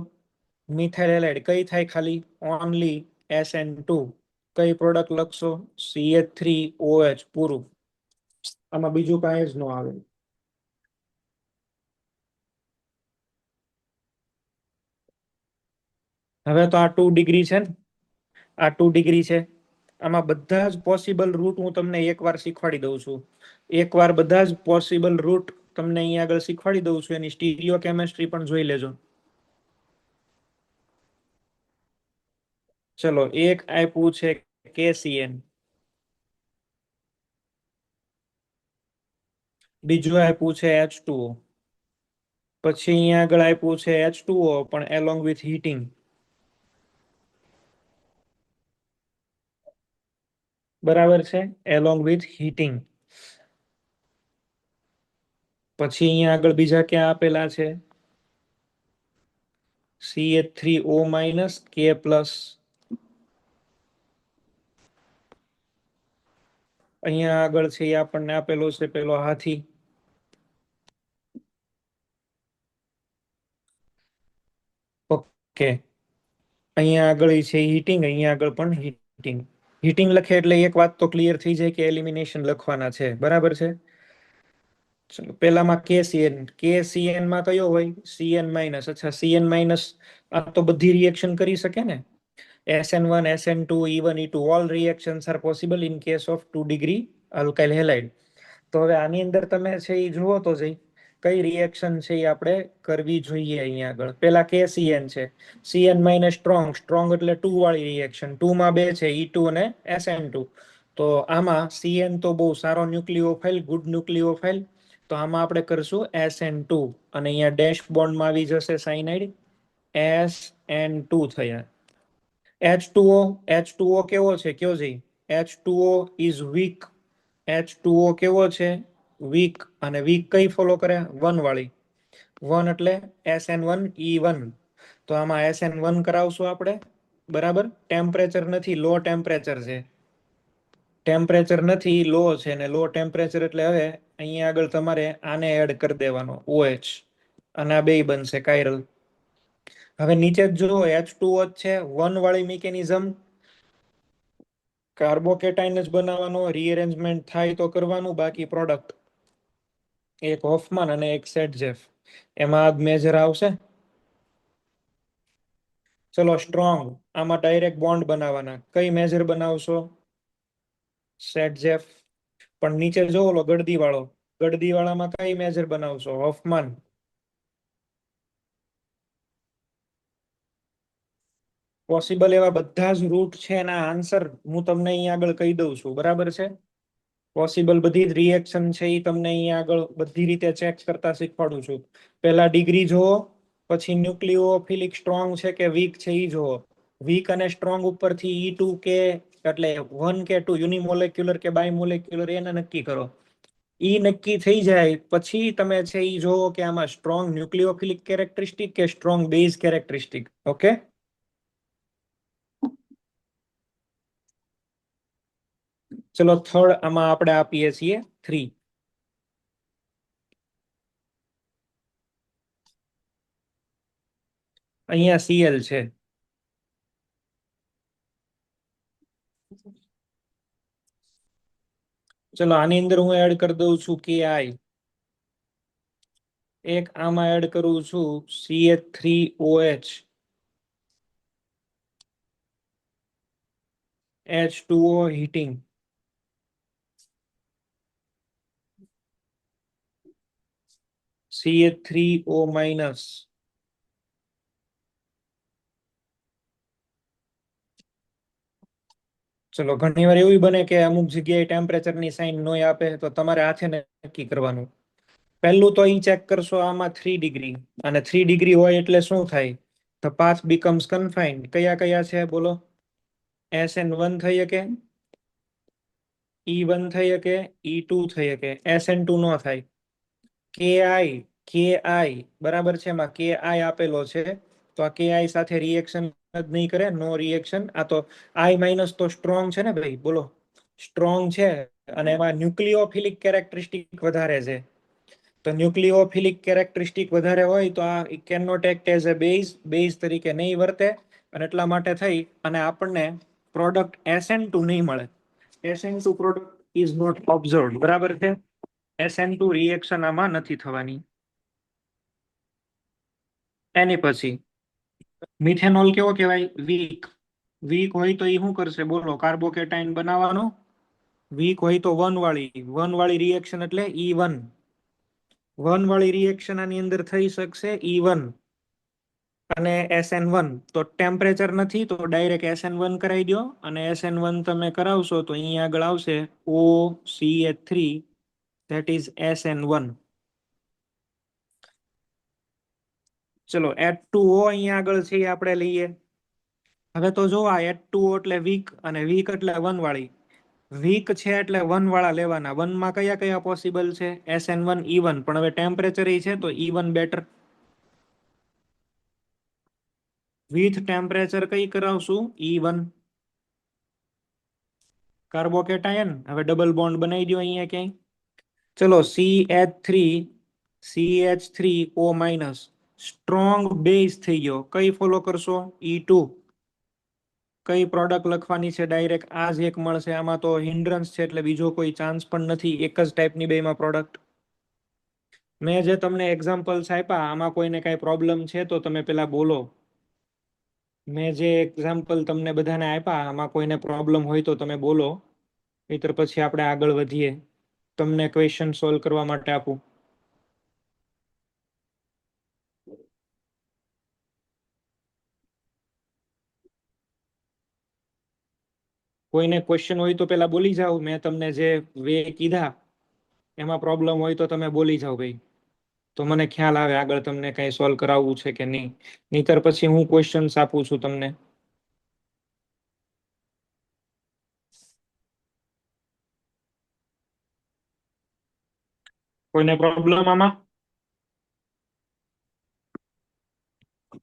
Methyl halide. કઈ થાય? ખાલી ઓનલી SN2. કઈ પ્રોડક્ટ લખશો? CH3OH પૂરું. આમાં બીજું કાંઈ જ ન આવે. હવે તો આ 2 ડિગ્રી છે ને, આ 2 ડિગ્રી છે. આમાં બધા જ પોસિબલ રૂટ હું તમને એકવાર શીખવાડી દઉં છું. એકવાર બધા જ પોસિબલ રૂટ તમને અહીંયા આગળ શીખવાડી દઉં છું. એની સ્ટીરિયો કેમેસ્ટ્રી પણ જોઈ લેજો. ચલો, એક આપ્યું છે KCN. બીજું આપ્યું છે H2O. પછી અહીંયા આગળ આપ્યું છે H2O પણ એલોંગ વિથ હીટિંગ. બરાબર છે, એલોંગ વિથ હીટિંગ. પછી અહીંયા આગળ બીજા ક્યાં આપેલા છે? CH3O- K+. અહીંયા આગળ છે એ આપણને આપેલો છે પેલો હાથી. ઓકે. અહીંયા આગળ છે હીટિંગ, અહીંયા આગળ પણ હીટિંગ. હીટિંગ લખે એટલે એક વાત તો ક્લિયર થઈ જાય કે એલિમિનેશન લખવાના છે. બરાબર છે. ચલો પેલામાં KCN માં કયો હોય? CN-. અચ્છા, CN-. આ તો બધી રિએક્શન કરી શકે ને. SN1, SN2, E1, E2 all reactions are possible in case of 2 degree alkyl halide. તો હવે આની અંદર તમે છે એ જુઓ તો જઈ કઈ રિએક્શન છે એ આપણે કરવી જોઈએ. અહીંયા આગળ પેલા KCN છે. CN- strong. સ્ટ્રોંગ એટલે 2 વાળી રિએક્શન. 2 માં બે છે, E2 અને SN2. તો આમાં CN તો બહુ સારો ન્યુક્લિયોફાઇલ, ગુડ ન્યુક્લિયોફાઇલ. તો આમાં આપણે કરશું SN2 અને અહીંયા ડેશ બોન્ડમાં આવી જશે સાયનાઇડ. SN2 થયા. H2O કેવો છે કયો જઈ? H2O is weak. H2O કેવો છે? વીક. અને વીક કઈ ફોલો કરે? 1 વાળી. 1 એટલે SN1E1. તો આમાં SN1 કરાવશું આપણે. બરાબર. ટેમ્પરેચર નથી, લો ટેમ્પરેચર છે. ટેમ્પરેચર નથી, લો છે ને લો ટેમ્પરેચર એટલે હવે અહીંયા આગળ તમારે આને એડ કરી દેવાનો OH અને આ બે બનશે કાયરલ. હવે નીચે જો H2O જ છે, 1 વાળી મિકેનિઝમ. કાર્બોકેટાઇન જ બનાવવાનો, રીઅરેન્જમેન્ટ થાય તો કરવાનું, બાકી પ્રોડક્ટ એક હોફમાન અને એક સેટજેફ. એમાં જ મેજર આવશે. ચલો સ્ટ્રોંગ. આમાં ડાયરેક્ટ બોન્ડ બનાવવાના. કઈ મેજર બનાવશો? સેટજેફ. પણ નીચે જો ઓલો ગળદી વાળો, ગળદી વાળામાં કઈ મેજર બનાવશો? હોફમાન. પોસિબલ એવા બધા જ રૂટ છે એના આન્સર હું તમને અહીંયા આગળ કહી દઉં છું. બરાબર છે. પોસિબલ બધી જ રિએક્શન છે એ તમને અહીંયા આગળ બધી રીતે ચેક કરતા શીખવાડું છું. પહેલા ડિગ્રી જુઓ, પછી ન્યુક્લિયોફિલિક સ્ટ્રોંગ છે કે વીક છે એ જુઓ. વીક અને સ્ટ્રોંગ ઉપરથી E2 કે એટલે 1 કે 2 યુનિમોલેક્યુલર કે બાયમોલેક્યુલર એને નક્કી કરો. ઈ નક્કી થઈ જાય પછી તમે છે એ જોવો કે આમાં સ્ટ્રોંગ ન્યુક્લિયોફિલિક કેરેક્ટરિસ્ટિક કે સ્ટ્રોંગ બેઝ કેરેક્ટરિસ્ટિક. ઓકે. ચલો થર્ડ આમાં આપણે આપીએ છીએ 3. અહીંયા Cl છે. ચલો આની અંદર હું એડ કરી દઉં છું KI. એક આમાં એડ કરું છું CH3OH. H2O heating. CH3O-. ચલો ઘણી વાર એવું બને કે અમુક જગ્યાએ ટેમ્પરેચરની સાઇન નો આપે તો તમારે હાથે નક્કી કરવાનું. પહેલું તો અહીં ચેક કરશો આમાં 3 ડિગ્રી અને 3 ડિગ્રી હોય એટલે શું થાય? The path becomes confined. કયા કયા છે બોલો? SN1 થઈ શકે, E1 થઈ શકે, E2 થઈ શકે. SN2 નો થાય. KI બરાબર છે. એમાં KI આપેલો છે તો આ KI સાથે રિએક્શન જ નહીં કરે, નો રિએક્શન. આ તો I- તો સ્ટ્રોંગ છે ને ભાઈ, બોલો. સ્ટ્રોંગ છે અને એમાં ન્યુક્લિયોફિલિક કેરેક્ટરિસ્ટિક વધારે છે. તો ન્યુક્લિયોફિલિક કેરેક્ટરિસ્ટિક વધારે હોય તો આ can not act as a base તરીકે નહીં વર્તે અને એટલા માટે થઈ અને આપણને પ્રોડક્ટ SN2 નહીં મળે. SN2 product is not observed. બરાબર છે. SN2 રિએક્શન આમાં નથી થવાની. એની પછી મિથેનોલ કેવો કહેવાય? વીક. વીક હોય તો એ શું કરશે બોલો? કાર્બોકેટાઇન બનાવવાનો. વીક હોય તો 1 વાળી. 1 વાળી રિએક્શન એટલે E1. 1 વાળી રિએક્શન આની અંદર થઈ શકશે E1 અને SN1. તો ટેમ્પરેચર નથી તો ડાયરેક્ટ SN1 કરાવી દો અને SN1 તમે કરાવશો તો અહીંયા આગળ આવશે OCH3 ધેટ ઇઝ SN1. ચલો H2O અહીંયા આગળ છે એ આપણે લઈએ. હવે તો જો આ H2O એટલે વીક અને વીક એટલે વન વાળી. વીક છે એટલે વન વાળા લેવાના. વનમાં કયા કયા પોસિબલ છે? SN1 E1, પણ હવે ટેમ્પરેચર છે તો E1 બેટર. વિથ ટેમ્પરેચર કઈ કરાવશું? E1. કાર્બોકેટાયન. હવે ડબલ બોન્ડ બનાવી દો અહીંયા ક્યાંય. ચલો CH3O-. સ્ટ્રોંગ બેઝ થઈ ગયો. કઈ ફોલો કરશો? E2. કઈ પ્રોડક્ટ લખવાની છે? ડાયરેક્ટ આ જ એક મળશે. આમાં તો હિન્ડ્રન્સ છે એટલે બીજો કોઈ ચાન્સ પણ નથી. એક જ ટાઈપની બેમાં પ્રોડક્ટ. મેં જે તમને એક્ઝામ્પલ્સ આપ્યા આમાં કોઈને કાંઈ પ્રોબ્લેમ છે તો તમે પેલા બોલો. મેં જે એક્ઝામ્પલ તમને બધાને આપ્યા આમાં કોઈને પ્રોબ્લેમ હોય તો તમે બોલો. નહીંતર પછી આપણે આગળ વધીએ. તમને ક્વેશ્ચન સોલ્વ કરવા માટે આપું. કોઈને ક્વેશ્ચન હોય તો પેલા બોલી જાઓ. મેં તમને જે વે કીધા એમાં પ્રોબ્લેમ હોય તો તમે બોલી જાઓ ભાઈ. તો મને ખ્યાલ આવે આગળ તમને કઈ સોલ્વ કરાવવું છે કે નહીં. નહીતર પછી હું ક્વેશ્ચન્સ આપું છું તમને. કોઈને પ્રોબ્લેમ આમાં?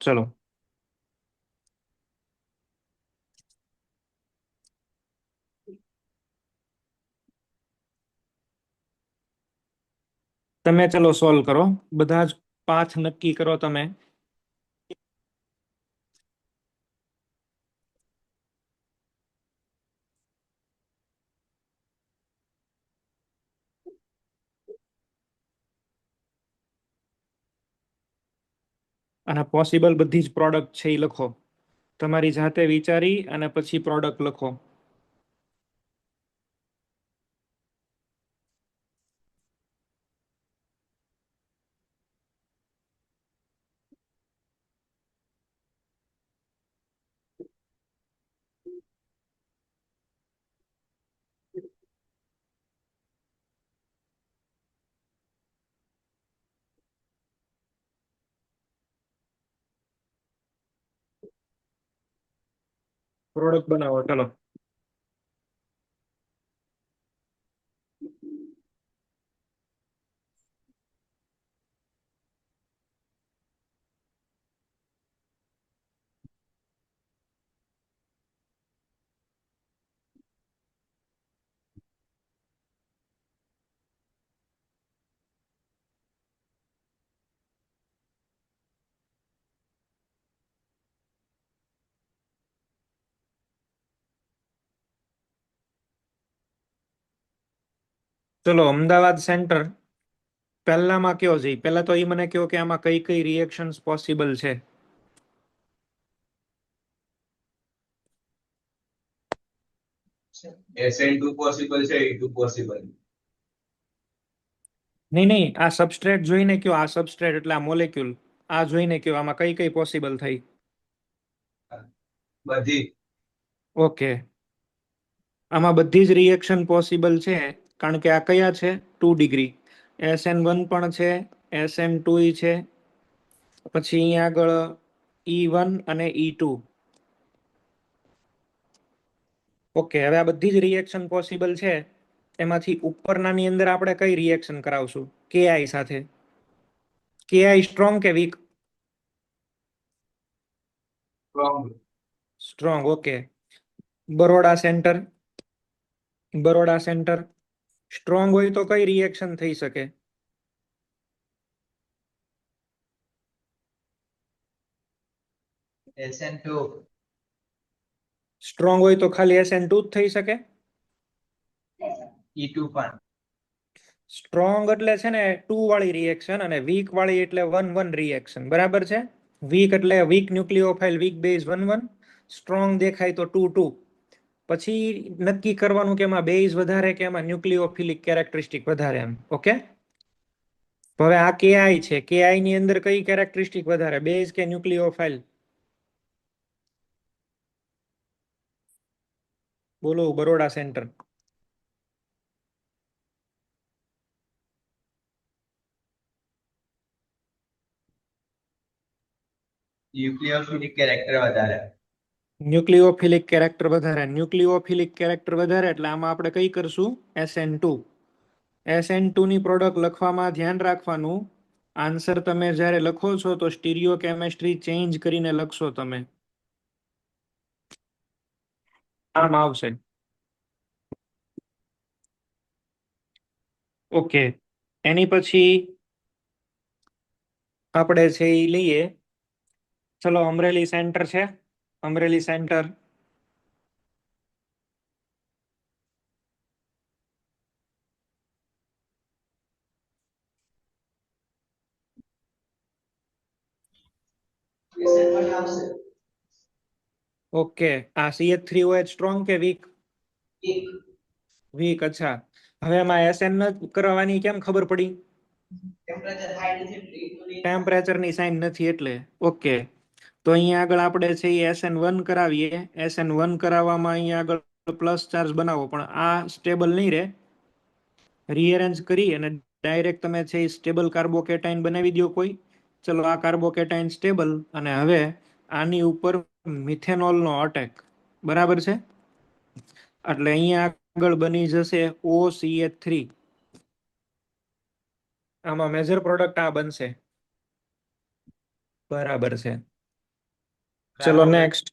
ચલો. તમે ચલો સોલ્વ કરો. બધા જ પાથ નક્કી કરો તમે. અને પોસિબલ બધી જ પ્રોડક્ટ છે એ લખો. તમારી જાતે વિચારી અને પછી પ્રોડક્ટ લખો. પ્રોડક્ટ બનાવો ચલો. ચલો અમદાવાદ સેન્ટર પહેલામાં કયો છે? પહેલા તો એ મને કહો કે આમાં કઈ કઈ રિએક્શન્સ પોસિબલ છે. SN2 પોસિબલ છે, E2 પોસિબલ. નહીં નહીં, આ સબસ્ટ્રેટ જોઈને કયો. આ સબસ્ટ્રેટ એટલે આ મોલેક્યુલ. આ જોઈને કયો આમાં કઈ કઈ પોસિબલ થઈ. બધી. ઓકે. આમાં બધી જ રિએક્શન પોસિબલ છે કારણ કે આ કયા છે? 2 ડિગ્રી. SN1 પણ છે, SN2 છે, પછી અહીંયા આગળ E1 અને E2. ઓકે. હવે આ બધી જ રિએક્શન પોસિબલ છે. એમાંથી ઉપરનાની અંદર આપણે કઈ રિએક્શન કરાવશું? KI સાથે. KI સ્ટ્રોંગ કે weak? Strong. Strong. Okay. Baroda centre. Baroda centre strong હોય તો કઈ રિએક્શન થઈ શકે? SN2. સ્ટ્રોંગ હોય તો ખાલી SN2 જ થઈ શકે? E2 પણ. સ્ટ્રોંગ એટલે છે ને 2 વાળી રિએક્શન અને વીક વાળી એટલે 1-1 રિએક્શન. બરાબર છે? વીક એટલે વીક ન્યુક્લિયોફાઇલ, વીક બેઝ 1-1. સ્ટ્રોંગ દેખાય તો 2-2. પછી નક્કી કરવાનું કે એમાં બેઝ વધારે કે એમાં ન્યુક્લિયોફિલિક કેરેક્ટરિસ્ટિક વધારે એમ. ઓકે. હવે આ KI છે. KI ની અંદર કઈ કેરેક્ટરિસ્ટિક વધારે, બેઝ કે ન્યુક્લિયોફાઇલ? બોલો બરોડા સેન્ટર. ન્યુક્લિયોફિલિક કેરેક્ટર વધારે. ન્યુક્લિયોફિલિક કેરેક્ટર વધારે એટલે આમાં આપણે કઈ કરશું? SN2. SN2 ની પ્રોડક્ટ લખવામાં ધ્યાન રાખવાનું, આન્સર તમે જ્યારે લખો છો તો સ્ટીરિયો કેમેસ્ટ્રી ચેન્જ કરીને લખશો તમે. આમ આવશે. ઓકે, એની પછી આપણે છે એ લઈએ. ચલો, અમરેલી સેન્ટર છે. Amreli centre okay. આ CH3OH સ્ટ્રોંગ કે વીક? વીક. અચ્છા, હવે એમાં SN કરવાની કેમ ખબર પડી? ટેમ્પરેચરની સાઇન નથી એટલે. ઓકે, તો અહીંયા આગળ આપણે છે એ SN1 કરાવીએ. SN1 કરાવવામાં અહીંયા આગળ પ્લસ ચાર્જ બનાવો, પણ આ સ્ટેબલ નહીં રહે. રીઅરેન્જ કરી અને ડાયરેક્ટ તમે છે એ સ્ટેબલ કાર્બોકેટાઇન બનાવી દો કોઈ. ચલો, આ કાર્બોકેટાઇન સ્ટેબલ, અને હવે આની ઉપર મિથેનોલનો અટેક. બરાબર છે, એટલે અહીંયા આગળ બની જશે OCH3. આમાં મેજર પ્રોડક્ટ આ બનશે. બરાબર છે. ચલો નેક્સ્ટ.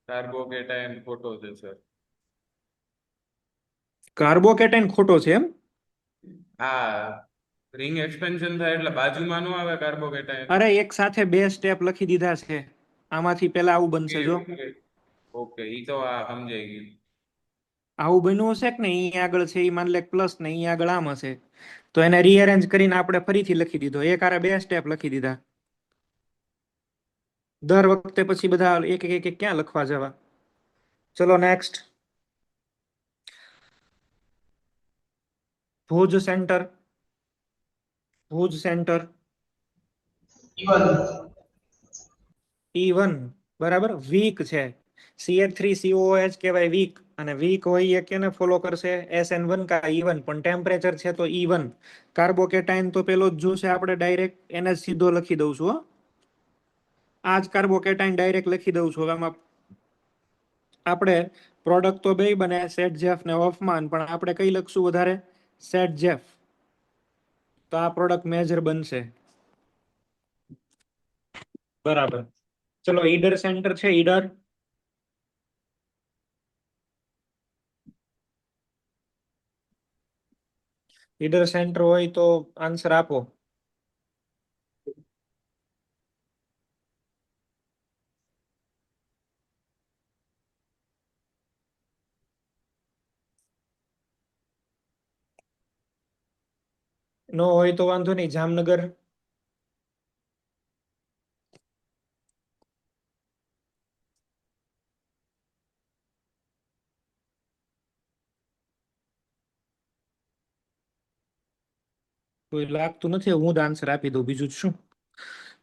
કાર્બોકેટાયન ખોટો છે સર. કાર્બોકેટાઇન ખોટો છે એમ? હા, રિંગ એક્સપેન્શન થાય એટલે બાજુમાં નો આવે કાર્બોકેટાયન. અરે, એક સાથે બે સ્ટેપ લખી દીધા છે. આમાંથી પેલા આવું બનશે. જો ઓકે, ઈ તો આ સમજાઈ ગયું. આવું બન્યું હશે કે ને, અહીંયા આગળ છે એ માન લે પ્લસ ને અહીંયા આગળ આમ હશે, તો એને રીઅરેન્જ કરીને આપણે ફરીથી લખી દીધો. એક આરે બે સ્ટેપ લખી દીધા. દર વખતે પછી બધા એક એક એક ક્યાં લખવા જવા. ચલો next. Bhuj centre. Bhuj centre E1. બરાબર, વીક છે. CH3COOH કહેવાય વીક, અને વીક હોય એ કેને ફોલો કરશે? SN1 કા E1. પણ ટેમ્પરેચર છે તો E1. કાર્બોકેટાઇન તો પેલો જ જોશે, આપણે ડાયરેક્ટ એને જ સીધો લખી દઉં છું. આ જ કાર્બોકેટાઇન ડાયરેક્ટ લખી દઉં છું. આમાં આપણે પ્રોડક્ટ તો બે બને, સેટજેફ ને હોફમાન, પણ આપણે કઈ લખશું વધારે? સેટજેફ. તો આ પ્રોડક્ટ મેજર બનશે. બરાબર. ચલો, ઈડર સેન્ટર છે. ઈડર. ઈડર સેન્ટર હોય તો આન્સર આપો. નો હોય તો વાંધો નહીં. જામનગર. કોઈ લાગતું નથી, હું જ આન્સર આપી દઉં, બીજું જ શું.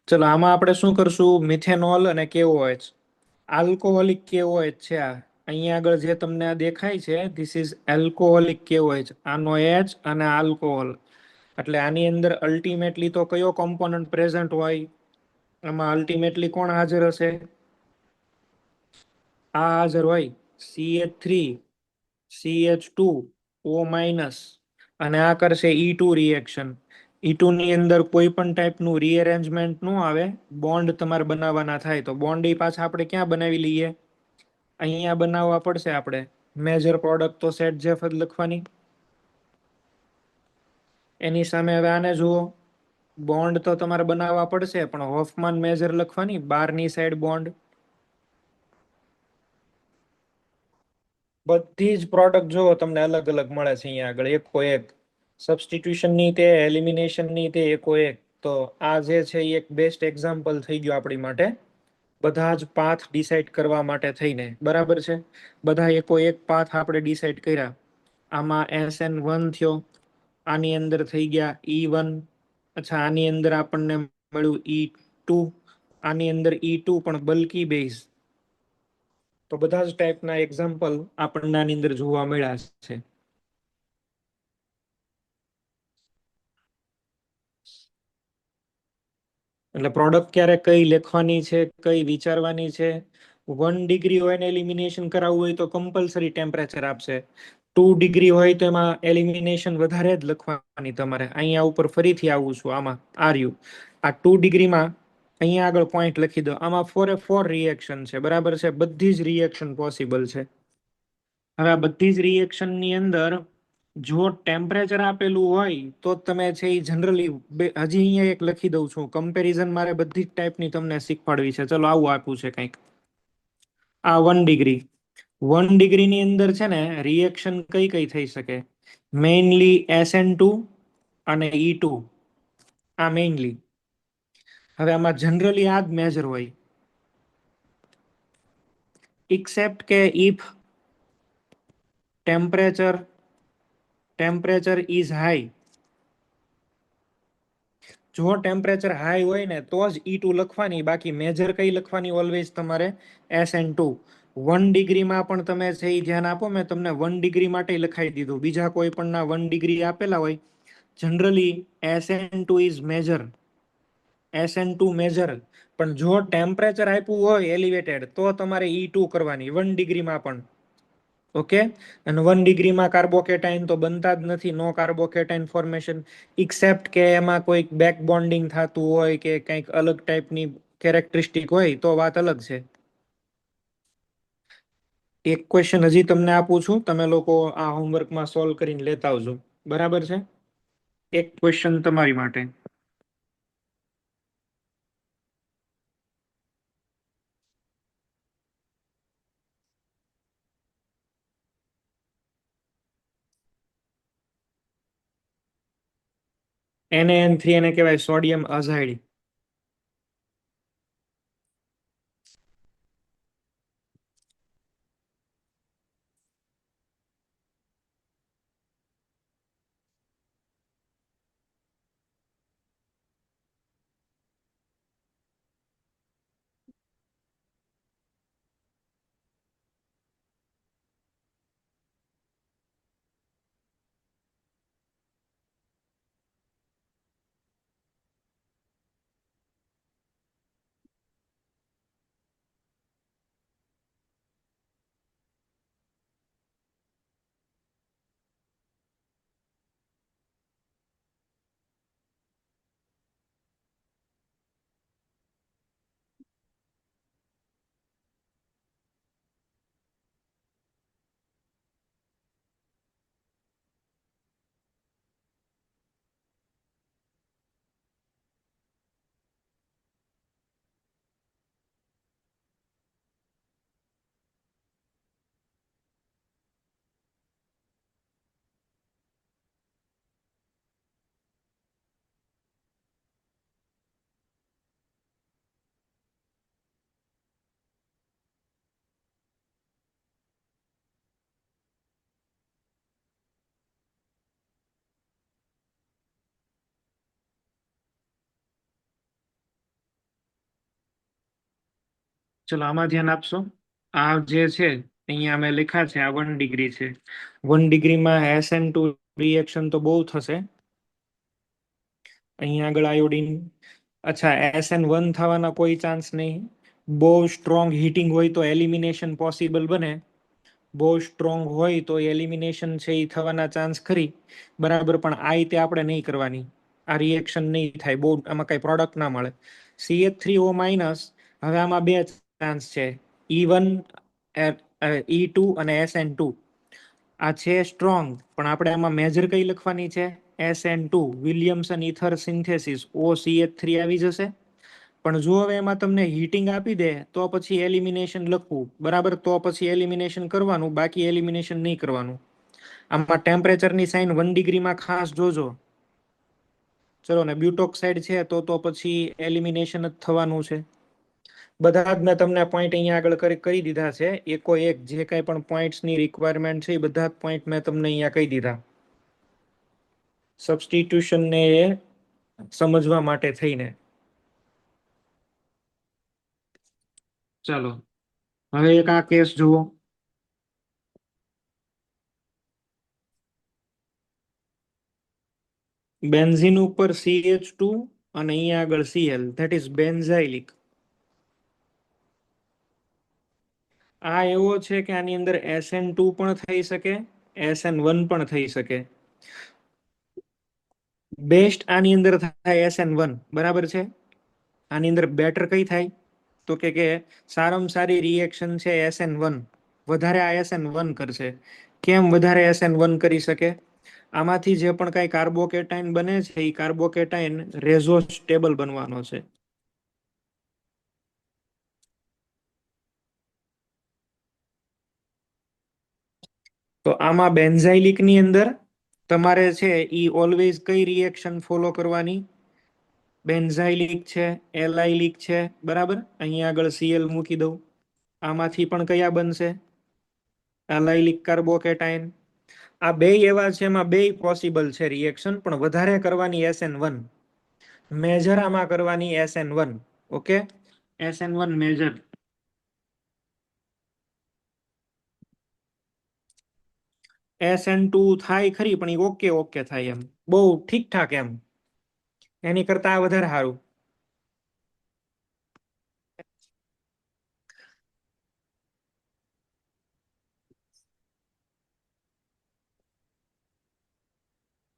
ચલો, આમાં આપણે શું કરશું? મિથેનોલ અને KOH. આલ્કોહોલિક KOH છે આ. અહીંયા આગળ જે તમને આ દેખાય છે, ધીસ ઇઝ આલ્કોહોલિક KOH. આનો H અને આલ્કોહોલ, એટલે આની અંદર અલ્ટિમેટલી તો કયો કોમ્પોનન્ટ પ્રેઝન્ટ હોય? આમાં અલ્ટિમેટલી કોણ હાજર હશે? આ હાજર હોય. CH3CH2O-, અને આ કરશે E2 રિએક્શન. E2 ની અંદર કોઈ પણ ટાઈપનું રીઅરેન્જમેન્ટ ન આવે. બોન્ડ તમારે બનાવવાના થાય તો બોન્ડ એ પાછા આપણે ક્યાં બનાવી લઈએ? અહીંયા બનાવવા પડશે આપણે. મેજર પ્રોડક્ટ તો સેટ જેફ જ લખવાની. એની સામે હવે આને જુઓ, બોન્ડ તો તમારે બનાવવા પડશે, પણ હોફમાન મેજર લખવાની, બારની સાઈડ બોન્ડ. બધી જ પ્રોડક્ટ જો તમને અલગ અલગ મળે છે અહીંયા આગળ, એકો એક. સબસ્ટિટ્યુશનની તે એલિમિનેશનની તે એકો એક. તો આ જે છે એ એક બેસ્ટ એક્ઝામ્પલ થઈ ગયું આપણી માટે, બધા જ પાથ ડિસાઈડ કરવા માટે થઈને. બરાબર છે, બધા એકો એક પાથ આપણે ડિસાઈડ કર્યા. આમાં SN1 થયો, આની અંદર થઈ ગયા E1. અચ્છા, આની અંદર આપણને મળ્યું E2. આની અંદર E2 પણ બલ્કી બેઝ. તો બધા જ ટાઈપના એક્ઝામ્પલ આપણને આની અંદર જોવા મળ્યા છે. એટલે પ્રોડક્ટ ક્યારે કઈ લખવાની છે, કઈ વિચારવાની છે. 1 ડિગ્રી હોય ને એલિમિનેશન કરાવવું હોય તો કમ્પલસરી ટેમ્પરેચર આપશે. 2 ડિગ્રી હોય તો એમાં એલિમિનેશન વધારે જ લખવાની તમારે. અહીંયા ઉપર ફરીથી આવું છું, આમાં આર્યુ આ 2 ડિગ્રીમાં અહીંયા આગળ પોઈન્ટ લખી દો. આમાં 4 રિએક્શન છે, બરાબર છે, બધી જ રિએક્શન પોસિબલ છે. હવે આ બધી જ રિએક્શન ની અંદર જો ટેમ્પરેચર આપેલું હોય તો તમે છે એ જનરલી, હજી અહીંયા એક લખી દઉં છું, કમ્પેરિઝન મારે બધી જ ટાઈપની તમને શીખવાડવી છે. ચલો આવું આપ્યું છે કંઈક. આ 1 ડિગ્રી, 1 ડિગ્રીની અંદર છે ને રિએક્શન કઈ કઈ થઈ શકે? મેઇનલી SN2 અને E2, આ મેઇનલી. હવે આમાં જનરલી આ જ મેજર હોય, except કે if ટેમ્પરેચર ઇઝ હાઈ. જો ટેમ્પરેચર હાઈ હોય ને તો જ E2 લખવાની, બાકી મેજર કઈ લખવાની? ઓલવેઝ તમારે SN2. 1 ડિગ્રીમાં પણ તમે છે એ ધ્યાન આપો, મેં તમને 1 ડિગ્રી માટે લખાઈ દીધું. બીજા કોઈ પણ ના 1 ડિગ્રી આપેલા હોય, generally SN2 is major, SN2 major. પણ જો ટેમ્પરેચર આપ્યું હોય એલિવેટેડ તો તમારે E2 કરવાની 1 ડિગ્રીમાં પણ. ઓકે. અને 1 ડિગ્રીમાં કાર્બોકેટાઇન તો બનતા જ નથી, નો કાર્બોકેટાઇન ફોર્મેશન. ઇક્સેપ્ટ કે એમાં કોઈક બેક બોન્ડિંગ થતું હોય કે કંઈક અલગ ટાઈપની કેરેક્ટરિસ્ટિક હોય તો વાત અલગ છે. એક ક્વેશ્ચન હજી તમને આપું છું, તમે લોકો આ હોમવર્કમાં સોલ્વ કરીને લેતા આવજો, બરાબર છે? એક ક્વેશ્ચન તમારી માટે. NaN3 એને કહેવાય સોડિયમ અઝાઇડ. ચલો આમાં ધ્યાન આપશો. આ જે છે અહીંયા અમે લખ્યા છે, આ 1 ડિગ્રી છે. 1 ડિગ્રીમાં SN2 રિએક્શન તો બહુ થશે. અહીંયા આગળ આયોડીન, અચ્છા, SN1 થવાના કોઈ ચાન્સ નહીં. બહુ સ્ટ્રોંગ હીટિંગ હોય તો એલિમિનેશન પોસિબલ બને. બહુ સ્ટ્રોંગ હોય તો એલિમિનેશન છે એ થવાના ચાન્સ ખરી, બરાબર. પણ આ રીતે આપણે નહીં કરવાની, આ રિએક્શન નહીં થાય, બહુ આમાં કઈ પ્રોડક્ટ ના મળે. CH3O-, હવે આમાં બે ચાન્સ છે, E1, E2 અને SN2. આ છે સ્ટ્રોંગ, પણ આપણે આમાં મેજર કઈ લખવાની છે? SN2, Williamson ether synthesis, OCH3 આવી જશે. પણ જો હવે એમાં તમને હીટિંગ આપી દે તો પછી એલિમિનેશન લખવું, બરાબર, તો પછી એલિમિનેશન કરવાનું, બાકી એલિમિનેશન નહીં કરવાનું. આમાં ટેમ્પરેચરની સાઇન 1 ડિગ્રીમાં ખાસ જોજો. ચલો ને, બ્યુટોક્સાઇડ છે તો પછી એલિમિનેશન જ થવાનું છે. બધા જ મેં તમને પોઈન્ટ અહીંયા આગળ કરી દીધા છે, એકો એક જે કાંઈ પણ પોઈન્ટ્સની રિક્વાયરમેન્ટ છે એ બધા જ પોઈન્ટ મેં તમને અહીંયા કહી દીધા. સબસ્ટિટ્યુશન ને એ સમજવા માટે થઈને. ચાલો હવે એક આ કેસ જુઓ. બેન્ઝીન ઉપર CH2 અને અહીંયા આગળ Cl, ધેટ ઇઝ બેન્ઝાઇલિક. આ એવો છે કે આની અંદર SN2 પણ થઈ શકે, SN1 પણ થઈ શકે. બેસ્ટ આની અંદર થાય SN1, બરાબર છે. આની અંદર બેટર કઈ થાય તો કે સારામાં સારી રિએક્શન છે SN1. વધારે આ SN1 કરશે. કેમ વધારે SN1 કરી શકે? આમાંથી જે પણ કઈ કાર્બોકેટાઇન બને છે એ કાર્બોકેટાઇન રેઝો સ્ટેબલ બનવાનો છે. તો આમાં બેન્ઝાઇલિક ની અંદર તમારે છે ઈ ઓલવેઝ કઈ રિએક્શન ફોલો કરવાની? બેન્ઝાઇલિક છે, એલાઇલિક છે, બરાબર. અહીંયા આગળ Cl મૂકી દઉં. આમાંથી પણ કયા બનશે? એલાઇલિક કાર્બોકેટાઇન. આ બે એવા છે, એમાં બે પોસિબલ છે રિએક્શન, પણ વધારે કરવાની SN1. મેજર આમાં કરવાની SN1. Okay, SN1 major. SN2 થાય ખરી, પણ એ ઓકે ઓકે થાય, એમ બહુ ઠીક ઠાક, એમ એની કરતા આ વધારે સારું.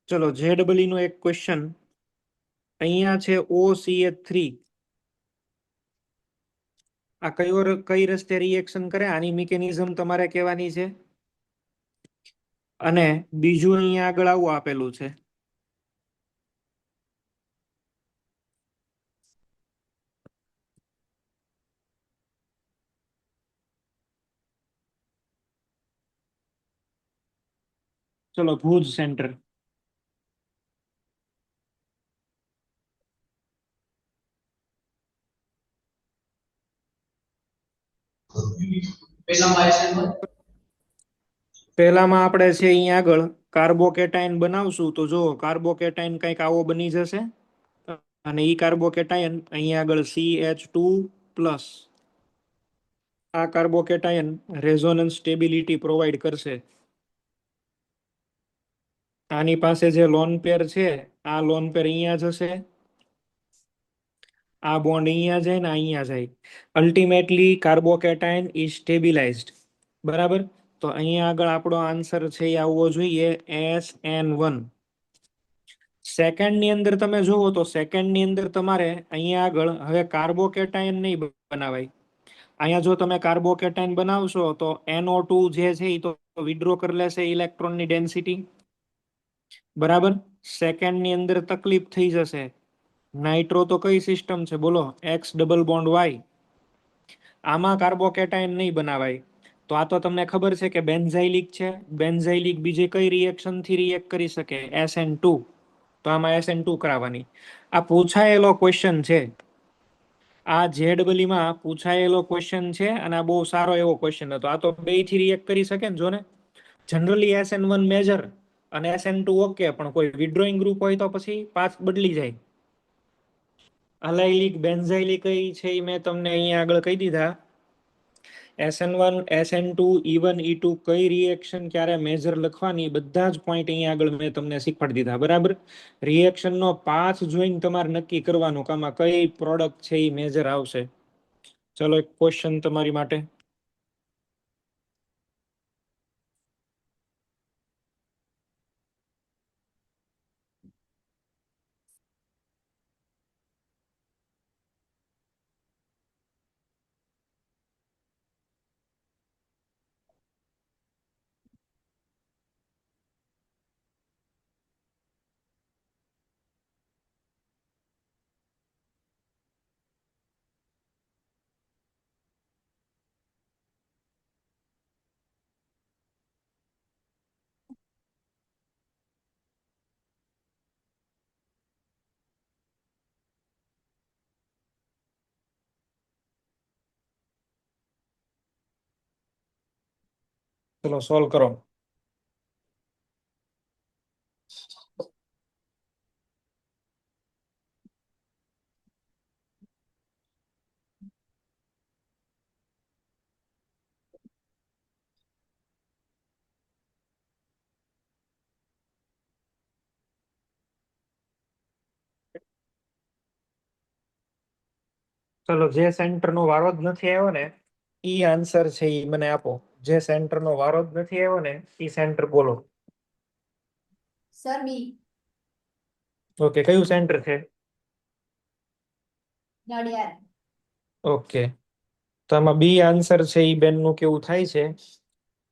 ચલો ZW નો એક ક્વેશ્ચન અહીંયા છે. OCH3 આ કઈ રસ્તે રિએક્શન કરે, આની મિકેનિઝમ તમારે કહેવાની છે. અને બીજું અહીંયા આગળ આવું આપેલું છે. ચલો ભુજ સેન્ટર. પહેલામાં આપણે છે અહીંયા આગળ કાર્બોકેટાઇન બનાવશું, તો જો કાર્બોકેટાઇન કંઈક આવો બની જશે. અને ઈ કાર્બોકેટાયન અહીંયા આગળ CH2+. આ કાર્બોકેટાયન રેઝોનન્સ સ્ટેબિલિટી પ્રોવાઈડ કરશે. આની પાસે જે લોન પેર છે, આ લોન પેર અહીંયા જશે. આ બોન્ડ અહીંયા જાય ને અહીંયા જાય. અલ્ટિમેટલી કાર્બોકેટાયન ઇઝ સ્ટેબિલાઇઝ્ડ, બરાબર. તો અહીંયા આગળ આપણો આન્સર છે એ આવવો જોઈએ SN1. સેકન્ડ ની અંદર તમે જુઓ તો સેકન્ડ ની અંદર તમારે અહીંયા આગળ હવે કાર્બોકેટાયન નહીં બનાવાય. અહીંયા જો તમે કાર્બોકેટાયન બનાવશો તો NO2 જે છે એ તો વિડ્રો કરી લેશે ઇલેક્ટ્રોનની ડેન્સિટી, બરાબર. સેકન્ડ ની અંદર તકલીફ થઈ જશે. નાઇટ્રો તો કઈ સિસ્ટમ છે બોલો? X double bond Y. આમાં કાર્બોકેટાયન નહીં બનાવાય. તો આ તો તમને ખબર છે કે બેન્ઝાઇલિક છે. બેન્ઝાઇલિક બીજી કઈ રિએક્શન થી રિએક્ટ કરી શકે? SN2. તો આમાં SN2 કરાવવાની. આ પૂછાયેલો ક્વેશ્ચન છે. આ ZW માં પૂછાયેલો ક્વેશ્ચન છે, અને આ બહુ સારો એવો ક્વેશ્ચન હતો. આ તો બે થી રિએક્ટ કરી શકે ને, જો ને. જનરલી SN1 મેજર અને SN2 ઓકે, પણ કોઈ વિડ્રોઈંગ ગ્રુપ હોય તો પછી પાથ બદલી જાય. અલાઇલિક બેન્ઝાઇલિક છે એ મેં તમને અહીંયા આગળ કહી દીધા. SN1 SN2 E1 E2 કઈ રિએક્શન ક્યારે મેજર લખવાની, બધા જ પોઈન્ટ અહીંયા આગળ મેં તમને શીખવાડી દીધા, બરાબર. રિએક્શનનો પાથ જોઈને તમારે નક્કી કરવાનું કે આમાં કઈ પ્રોડક્ટ છે એ મેજર આવશે. ચલો એક ક્વેશ્ચન તમારી માટે. ચલો સોલ્વ કરો. ચલો, જે સેન્ટર નો વારો જ નથી આવ્યો ને ઈ આન્સર છે ઈ મને આપો. જે સેન્ટર નો વારો જ નથી આવ્યો ને ઈ સેન્ટર બોલો. સર બી ઓકે, કયું સેન્ટર છે? નડિયાદ. ઓકે, તો આમાં બી આન્સર છે ઈ બેન નું કેવું થાય છે.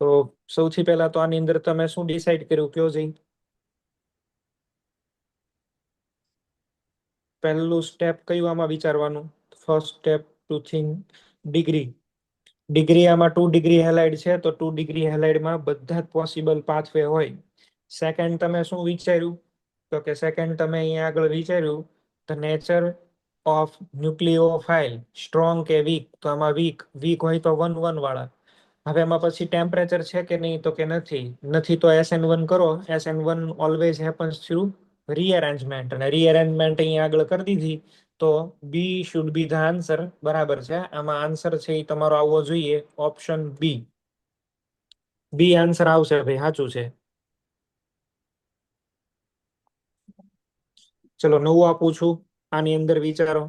તો સૌથી પહેલા તો આની અંદર તમે શું ડિસાઈડ કર્યું કયો જઈ? પહેલું સ્ટેપ કયું આમાં વિચારવાનું? First step two think degree. Degree આમાં 2 ડિગ્રી હેલાઇડ છે તો 2 ડિગ્રી હેલાઇડમાં બધા જ પોસિબલ પાથવે હોય. સેકન્ડ તમે શું વિચાર્યું? તો કે સેકન્ડ તમે અહીંયા આગળ વિચાર્યું ધ નેચર ઓફ ન્યુક્લિયોફાઇલ, સ્ટ્રોંગ કે વીક. તો આમાં વીક હોય તો 1 વાળા. હવે એમાં પછી ટેમ્પરેચર છે કે નહીં? તો કે નથી તો SN1 કરો. SN1 ઓલવેઝ હેપન્સ થ્રુ રીઅરેન્જમેન્ટ, અને રીઅરેન્જમેન્ટ અહીંયા આગળ કરી દીધી તો બી શુડ બી ધ આન્સર. બરાબર છે. આમાં આન્સર છે એ તમારો આવવો જોઈએ ઓપ્શન બી. બી આન્સર આવશે ભાઈ, સાચું છે. ચલો, નવું આપું છું, આની અંદર વિચારો.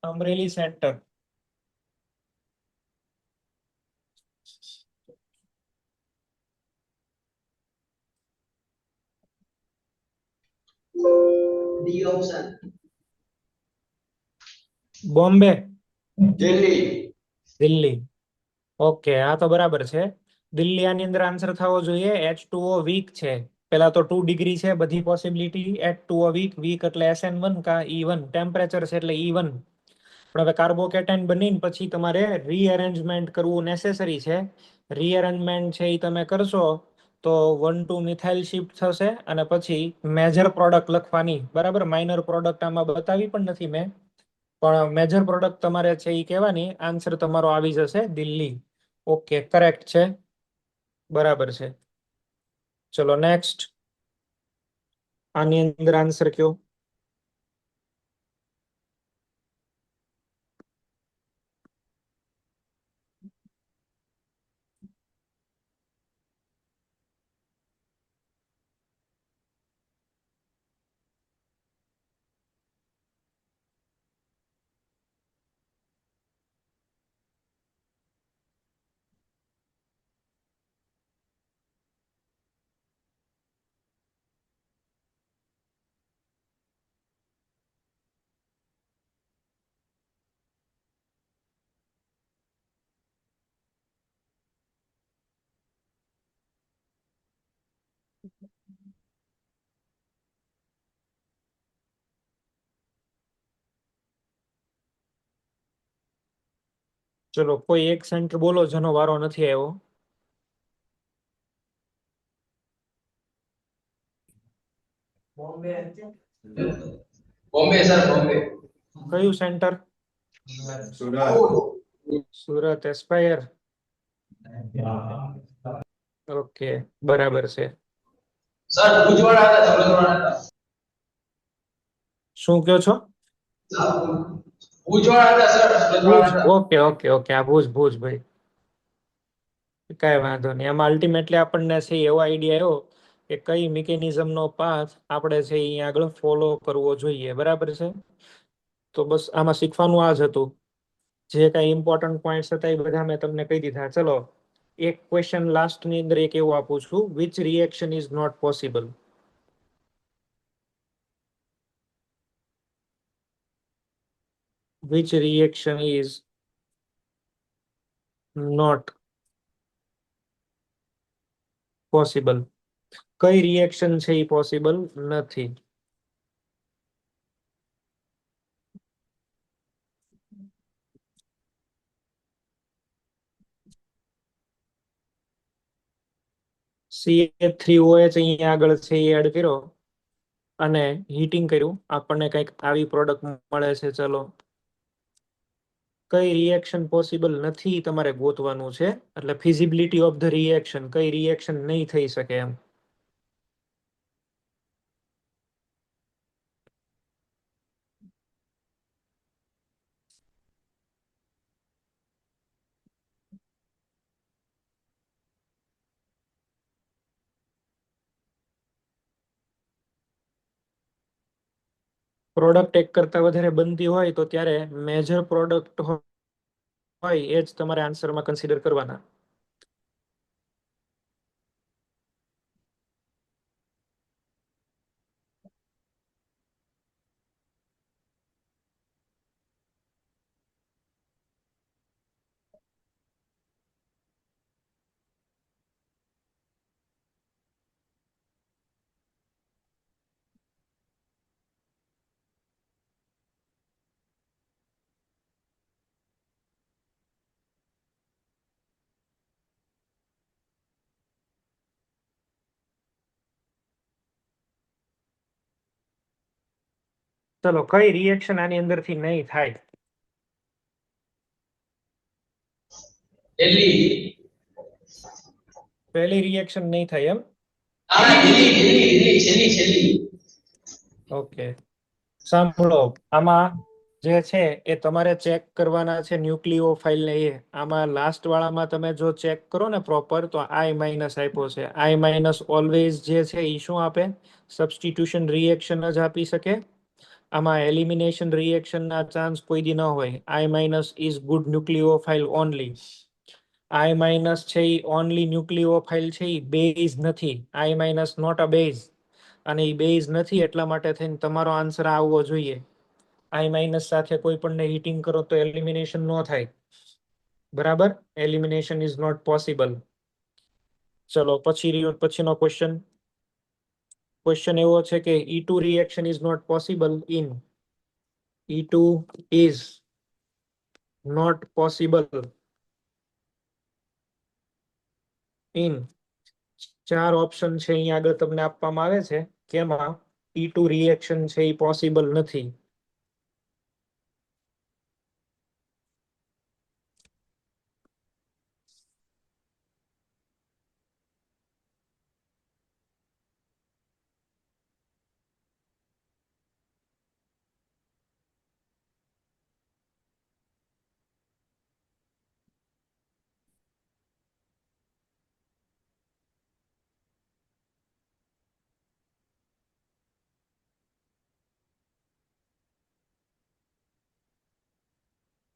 Amreli centre. D option. Bombay. Delhi. Delhi. Okay, આ તો બરાબર છે. દિલ્હી આની અંદર આન્સર થવો જોઈએ. H2O વીક છે. પેલા તો 2 ડિગ્રી છે બધી પોસિબિલિટી. H2O વીક, વીક એટલે SN1 કા E1. ટેમ્પરેચર છે એટલે E1. પણ હવે કાર્બોકેટાઇન બનીને પછી તમારે રીઅરેન્જમેન્ટ કરવું નેસેસરી છે. રીઅરેન્જમેન્ટ છે એ તમે કરશો તો 1 મિથાઇલ શિફ્ટ થશે અને પછી મેજર પ્રોડક્ટ લખવાની. બરાબર, માઇનર પ્રોડક્ટ આમાં બતાવી પણ નથી મેં, પણ મેજર પ્રોડક્ટ તમારે છે એ કહેવાની. આન્સર તમારો આવી જશે દિલ્હી. ઓકે, કરેક્ટ છે. બરાબર છે. ચલો નેક્સ્ટ. આની અંદર આન્સર કયો? ચલો, કોઈ એક સેન્ટર બોલો જેનો વારો નથી આવ્યો. બોમ્બે સર, બોમ્બે. કયું centre? Surat. Surat aspire. Okay, બરાબર છે. સર ભુજવાડા હતા, સુરતવાડા હતા. શું કયો છો? ભુજવાડા હતા સર, સુરતવાડા હતા. ઓકે ઓકે ઓકે, આ ભુજ ભાઈ. કઈ વાંધો નહીં. આમાં અલ્ટિમેટલી આપણને છે એવો આઈડિયા આવ્યો કે કઈ મિકેનિઝમનો પાથ આપણે છે અહીંયા આગળ ફોલો કરવો જોઈએ. બરાબર છે. તો બસ આમાં શીખવાનું આ જ હતું. જે કઈ ઇમ્પોર્ટન્ટ પોઈન્ટ્સ હતા એ બધા મેં તમને કહી દીધા. ચલો, એક ક્વેશ્ચન લાસ્ટ ની અંદર એક એવું આપું છું. Which reaction is not possible? which reaction is not possible? કઈ રિએક્શન છે એ પોસિબલ નથી? CH3OH અહીંયા આગળ છે એ એડ કર્યો અને હીટિંગ કર્યું, આપણને કંઈક આવી પ્રોડક્ટ મળે છે. ચલો, કઈ રિએક્શન પોસિબલ નથી તમારે ગોતવાનું છે, એટલે ફિઝિબિલિટી ઓફ ધ રિએક્શન, કઈ રિએક્શન નહીં થઈ શકે એમ. પ્રોડક્ટ એક કરતા વધારે બનતી હોય તો ત્યારે મેજર પ્રોડક્ટ હોય એ જ તમારે આન્સરમાં કન્સિડર કરવાના. ચલો, કઈ રિએક્શન આની અંદરથી નહીં થાય? જલ્દી. પહેલી રિએક્શન નહીં થાય એમ? છેલ્લી. ઓકે, સાંભળો, આમાં જે છે એ તમારે ચેક કરવાના છે ન્યુક્લિયોફાઇલ ને. એ આમાં લાસ્ટ વાળામાં તમે જો ચેક કરો ને પ્રોપર, તો I- આપ્યો છે. I- ઓલવેઝ જે છે એ શું આપે? સબસ્ટિટ્યુશન રિએક્શન જ આપી શકે. આમાં એલિમિનેશન રિએક્શનના ચાન્સ કોઈ દી ન હોય. I- is good nucleophile only. I- છે એ ઓનલી ન્યુક્લિયોફાઇલ છે, એ બેઝ નથી. I- નોટ અ બેઝ, અને એ બેઝ નથી એટલા માટે થઈને તમારો આન્સર આવવો જોઈએ. I- સાથે કોઈ પણ હીટિંગ કરો તો એલિમિનેશન ન થાય. બરાબર, એલિમિનેશન ઇઝ નોટ પોસિબલ. ચલો, પછીનો ક્વેશ્ચન. ક્વેશ્ચન એવો છે કે E2 reaction is not possible in. E2 is not possible in. 4 option છે અહીંયા આગળ તમને આપવામાં આવે છે, કેમાં E2 રિએક્શન છે એ પોસિબલ નથી.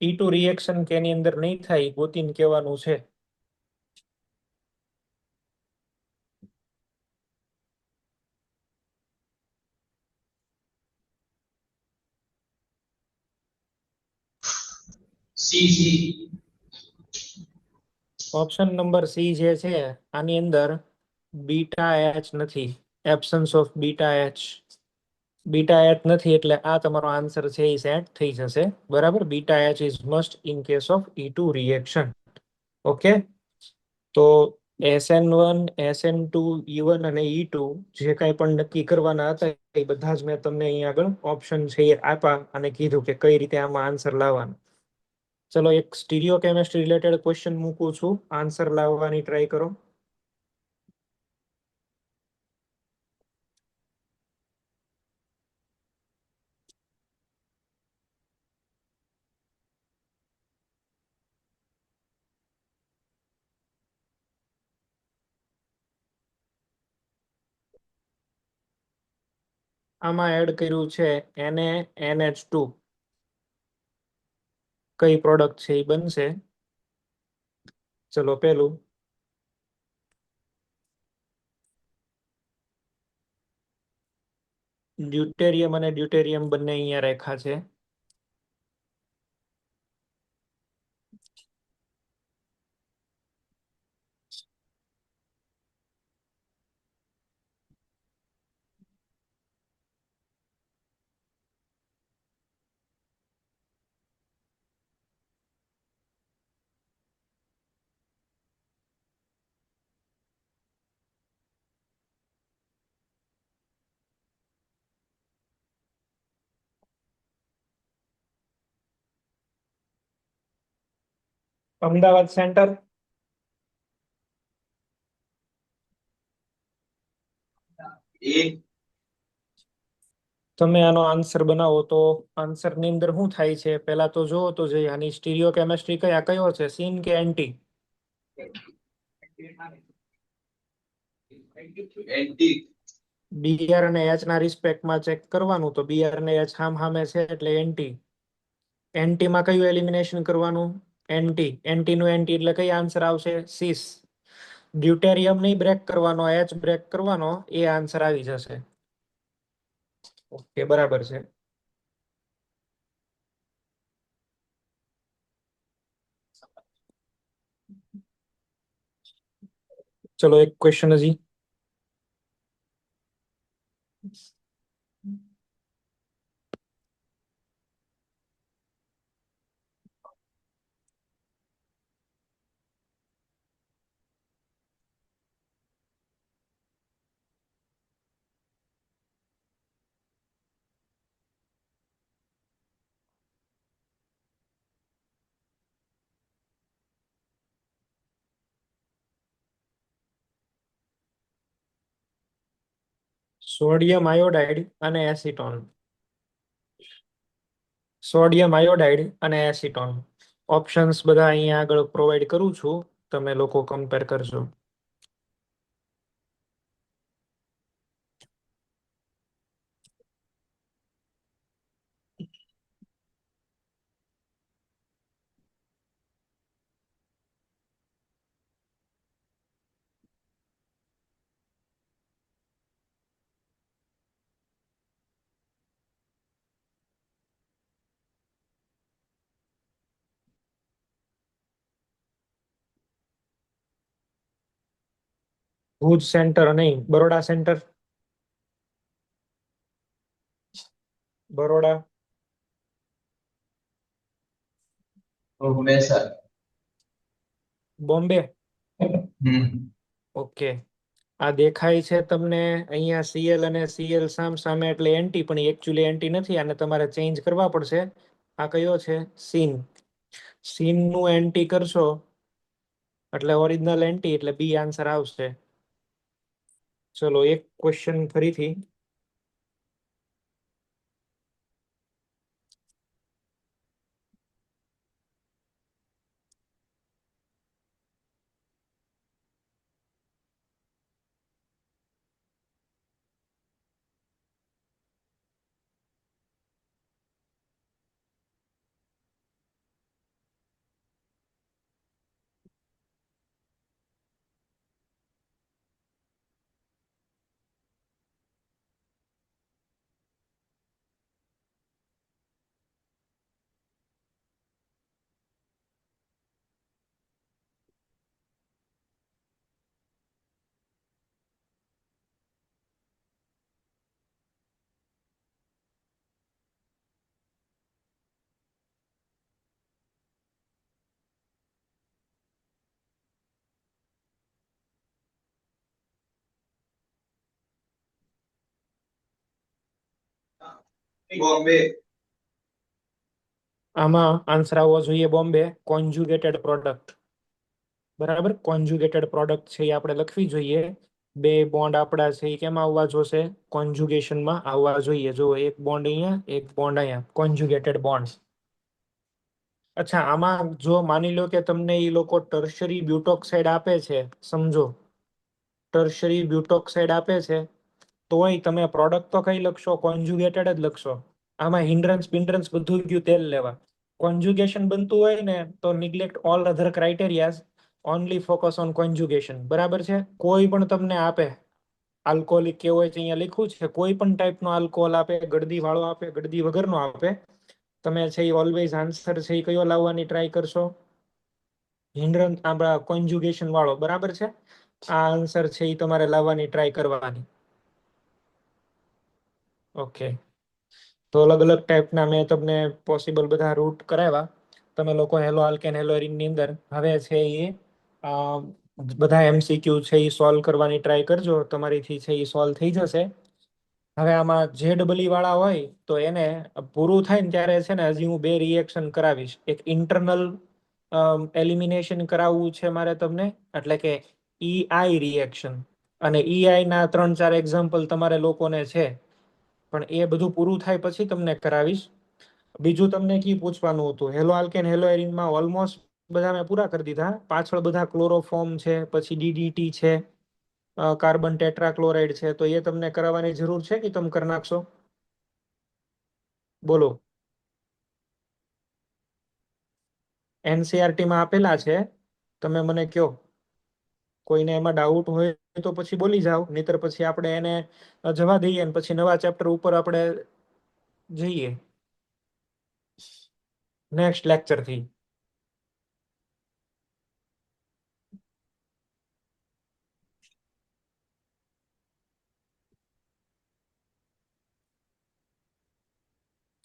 E2 રિએક્શન કેની અંદર નહીં થાય ગોતીને કહેવાનું છે. સી. ઓપ્શન નંબર સી જે છે આની અંદર બીટા એચ નથી. Absence of beta H. Beta H નથી એટલે આ તમારો આન્સર છે એ સેટ થઈ જશે. બરાબર, beta H is must in case of E2 reaction. Okay, તો SN1, SN2, E1 અને E2 જે કાંઈ પણ નક્કી કરવાના હતા એ બધા જ મેં તમને અહીં આગળ ઓપ્શન છે એ આપ્યા અને કીધું કે કઈ રીતે આમાં આન્સર લાવવાનો. ચલો, એક સ્ટીરિયો કેમેસ્ટ્રી રિલેટેડ ક્વેશ્ચન મૂકું છું, આન્સર લાવવાની ટ્રાય કરો. આમાં એડ કર્યું છે NaNH2. કઈ પ્રોડક્ટ છે એ બનશે? ચલો, પેલું ડ્યુટેરિયમ અને ડ્યુટેરિયમ બંને અહીંયા રેખા છે. અમદાવાદ સેન્ટર. એ તમે આનો આન્સર બનાવો તો આન્સર ની અંદર શું થાય છે પહેલા તો જોવો તો જોઈએ આની સ્ટીરિયો કેમેસ્ટ્રી કયો છે, સીન કે એન્ટી? એન્ટી બીઆર અને એચ ના રિસ્પેક્ટમાં ચેક કરવાનું તો બીઆર અને એચ સામે છે એટલે એન્ટી. એન્ટી માં કયું એલિમિનેશન કરવાનું? એન્ટી. એન્ટી નું એન્ટી એટલે કઈ આન્સર આવશે? સીસ. ડ્યુટેરિયમ નહીં બ્રેક કરવાનો, એચ બ્રેક કરવાનો, એ આન્સર આવી જશે. ઓકે, બરાબર છે. ચલો એક ક્વેશ્ચન હજી. સોડિયમ આયોડાઇડ અને એસિટોન. સોડિયમ આયોડાઇડ અને એસિટોન. ઓપ્શન્સ બધા અહીંયા આગળ પ્રોવાઈડ કરું છું, તમે લોકો કમ્પેર કરજો. ભુજ સેન્ટર નહીં, બરોડા સેન્ટર. બરોડા. પ્રોફેસર બોમ્બે. હમ ઓકે. આ દેખાય છે તમને અહીંયા સીએલ અને સીએલ સામે એટલે એન્ટી, પણ એકચ્યુઅલી એન્ટી નથી, આને તમારે ચેન્જ કરવા પડશે. આ કયો છે? સીન. સીન નું એન્ટી કરશો એટલે ઓરિજિનલ એન્ટી એટલે બી આન્સર આવશે. ચલો એક ક્વેશ્ચન ફરીથી. બોમ્બે આમાં આન્સર આવવો જોઈએ બોમ્બે. કોન્જુગેટેડ પ્રોડક્ટ. બરાબર, કોન્જુગેટેડ પ્રોડક્ટ છે એ આપણે લખવી જોઈએ. બે બોન્ડ આપણા છે એ કેમ આવવા જોશે? કોન્જુગેશનમાં આવવા જોઈએ. જો એક બોન્ડ અહીંયા, એક બોન્ડ અહીંયા, કોન્જુગેટેડ બોન્ડ્સ. અચ્છા, આમાં જો માની લો કે તમને એ લોકો ટર્શરી બ્યુટોક્સાઇડ આપે છે, સમજો ટર્શરી બ્યુટોક્સાઇડ આપે છે, તોય તમે પ્રોડક્ટ તો કઈ લખશો? કોન્જુગેટેડ જ લખશો. આમાં હિન્ડ્રન્સ બિન્ડ્રન્સ બધું ગયું તેલ લેવા. કોન્જુગેશન બનતું હોય ને તો neglect all other criterias, only focus on conjugation. બરાબર છે? કોઈ પણ તમને આપે આલ્કોહોલિક કેવું હોય છે અહીંયા લખ્યું છે, કોઈ પણ ટાઈપનો આલ્કોહોલ આપે, ગળદી વાળો આપે, ગળદી વગરનો આપે, તમે છે એ ઓલવેઝ આન્સર છે એ કયો લાવવાની ટ્રાય કરશો? હિન્ડ્રન્સ આપણા કોન્જુગેશન વાળો. બરાબર છે? આ આન્સર છે એ તમારે લાવવાની ટ્રાય કરવાની. ઓકે, તો અલગ અલગ ટાઈપના મેં તમને પોસિબલ બધા રૂટ કરાવ્યા. તમે લોકો હેલો આલ્કેન હેલો એરીનની અંદર હવે છે એ બધા એમસીક્યુ છે એ સોલ્વ કરવાની ટ્રાય કરજો. તમારીથી છે એ સોલ્વ થઈ જશે. હવે આમાં જે ડબલઈ વાળા હોય તો એને પૂરું થાય ને ત્યારે છે ને હજી હું બે રિએક્શન કરાવીશ. એક ઇન્ટરનલ એલિમિનેશન કરાવવું છે મારે તમને, એટલે કે EI રિએક્શન. અને EI ના 3-4 એક્ઝામ્પલ તમારે લોકોને છે, પણ એ બધું પૂરું થાય પછી તમને કરાવીશ. બીજું તમને કી પૂછવાનું હતું, હેલો આલ્કેન હેલો એરિનમાં ઓલમોસ્ટ બધા મેં પૂરા કરી દીધા. પાછળ બધા ક્લોરોફોર્મ છે, પછી DDT છે, કાર્બન ટેટ્રાક્લોરાઇડ છે, તો એ તમને કરાવવાની જરૂર છે કે તમે કરી નાખશો? બોલો. NCERT માં આપેલા છે, તમે મને કયો. કોઈને એમાં ડાઉટ હોય તો પછી બોલી જાઓ, નહીતર પછી આપણે એને જવા દઈએ અને પછી નવા ચેપ્ટર ઉપર આપણે જઈએ નેક્સ્ટ લેક્ચર થી.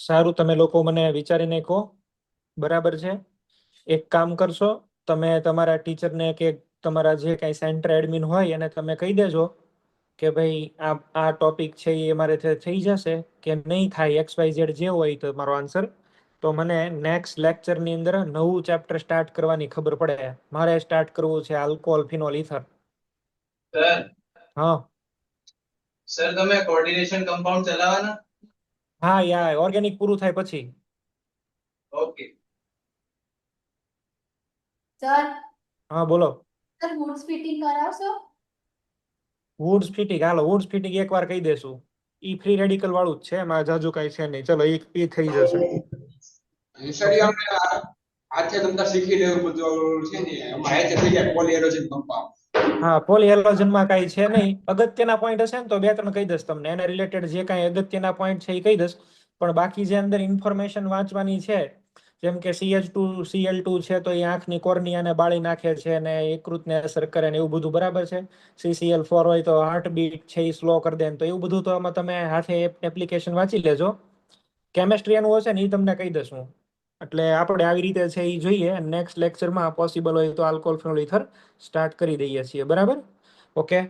સારું, તમે લોકો મને વિચારીને કહો. બરાબર છે. એક કામ કરશો, તમે તમારા ટીચરને કે તમારા જે કાંઈ સેન્ટર એડમિન હોય એને તમે કહી દેજો કે ભાઈ આ ટોપિક છે એ મારે થઈ જશે કે નહીં થાય, XYZ જે હોય તો મારો આન્સર, તો મને નેક્સ્ટ લેક્ચરની અંદર નવું ચેપ્ટર સ્ટાર્ટ કરવાની ખબર પડે. મારે સ્ટાર્ટ કરવું છે આલ્કોહોલ ફિનોલ ઈથર. સર હા સર તમે કોઓર્ડિનેશન કમ્પાઉન્ડ ચલાવવાના? હા યાર, ઓર્ગેનિક પૂરું થાય પછી. ઓકે. સર હા બોલો. સર વૂડ્સ ફિટિંગ કરાવશો? વુડ્સ ફિટિંગ, હાલો વુડ્સ ફિટિંગ એકવાર કહી દેશું. ઈ ફ્રી રેડિકલ વાળું જ છે, એમાં જાજુ કાંઈ છે નહીં. ચલો ઈ થઈ જશે. સર એ આપણે આજે તમને શીખી લેવું બધું છે ને એમાં હેચ થઈ જાય પોલી એરોજન કમ્પાઉન્ડ. હા, પોલીહેલોજનમાં કાંઈ છે નહીં. અગત્યના પોઈન્ટ હશે ને તો 2-3 કહી દઈશ તમને. એને રિલેટેડ જે કાંઈ અગત્યના પોઈન્ટ છે એ કહી દઈશ. પણ બાકી જે અંદર ઇન્ફોર્મેશન વાંચવાની છે, જેમ કે CH2Cl2 છે તો એ આંખની કોર્નિયાને બાળી નાખે છે અને યકૃતને અસર કરે ને એવું બધું બરાબર છે. CCl4 હોય તો હાર્ટબીટ છે એ સ્લો કરી દે ને, તો એવું બધું તો આમાં તમે હાથે એપ્લિકેશન વાંચી લેજો. કેમેસ્ટ્રી એનું હશે ને એ તમને કહી દઈશ હું. એટલે આપણે આવી રીતે છે એ જોઈએ. નેક્સ્ટ લેક્ચરમાં પોસિબલ હોય તો આલ્કોહોલ ફિનોલ ઈથર સ્ટાર્ટ કરી દઈએ છીએ. બરાબર, ઓકે.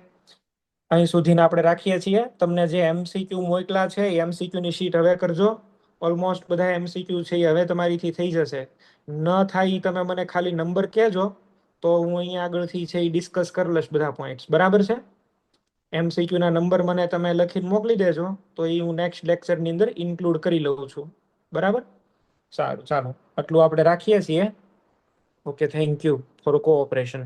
અહીં સુધીને આપણે રાખીએ છીએ. તમને જે MCQ મોકલા છે એ MCQ ની શીટ હવે કરજો. ઓલમોસ્ટ બધા MCQ છે એ હવે તમારીથી થઈ જશે. ન થાય ઈ તમે મને ખાલી નંબર કહેજો, તો હું અહીંયા આગળથી છે એ ડિસ્કસ કરી લઈશ બધા પોઈન્ટ્સ. બરાબર છે. MCQ ના નંબર મને તમે લખીને મોકલી દેજો, તો એ હું નેક્સ્ટ લેક્ચરની અંદર ઇન્ક્લુડ કરી લઉં છું. બરાબર, સારું, ચાલો આટલું આપણે રાખીએ છીએ. Okay, thank you for cooperation.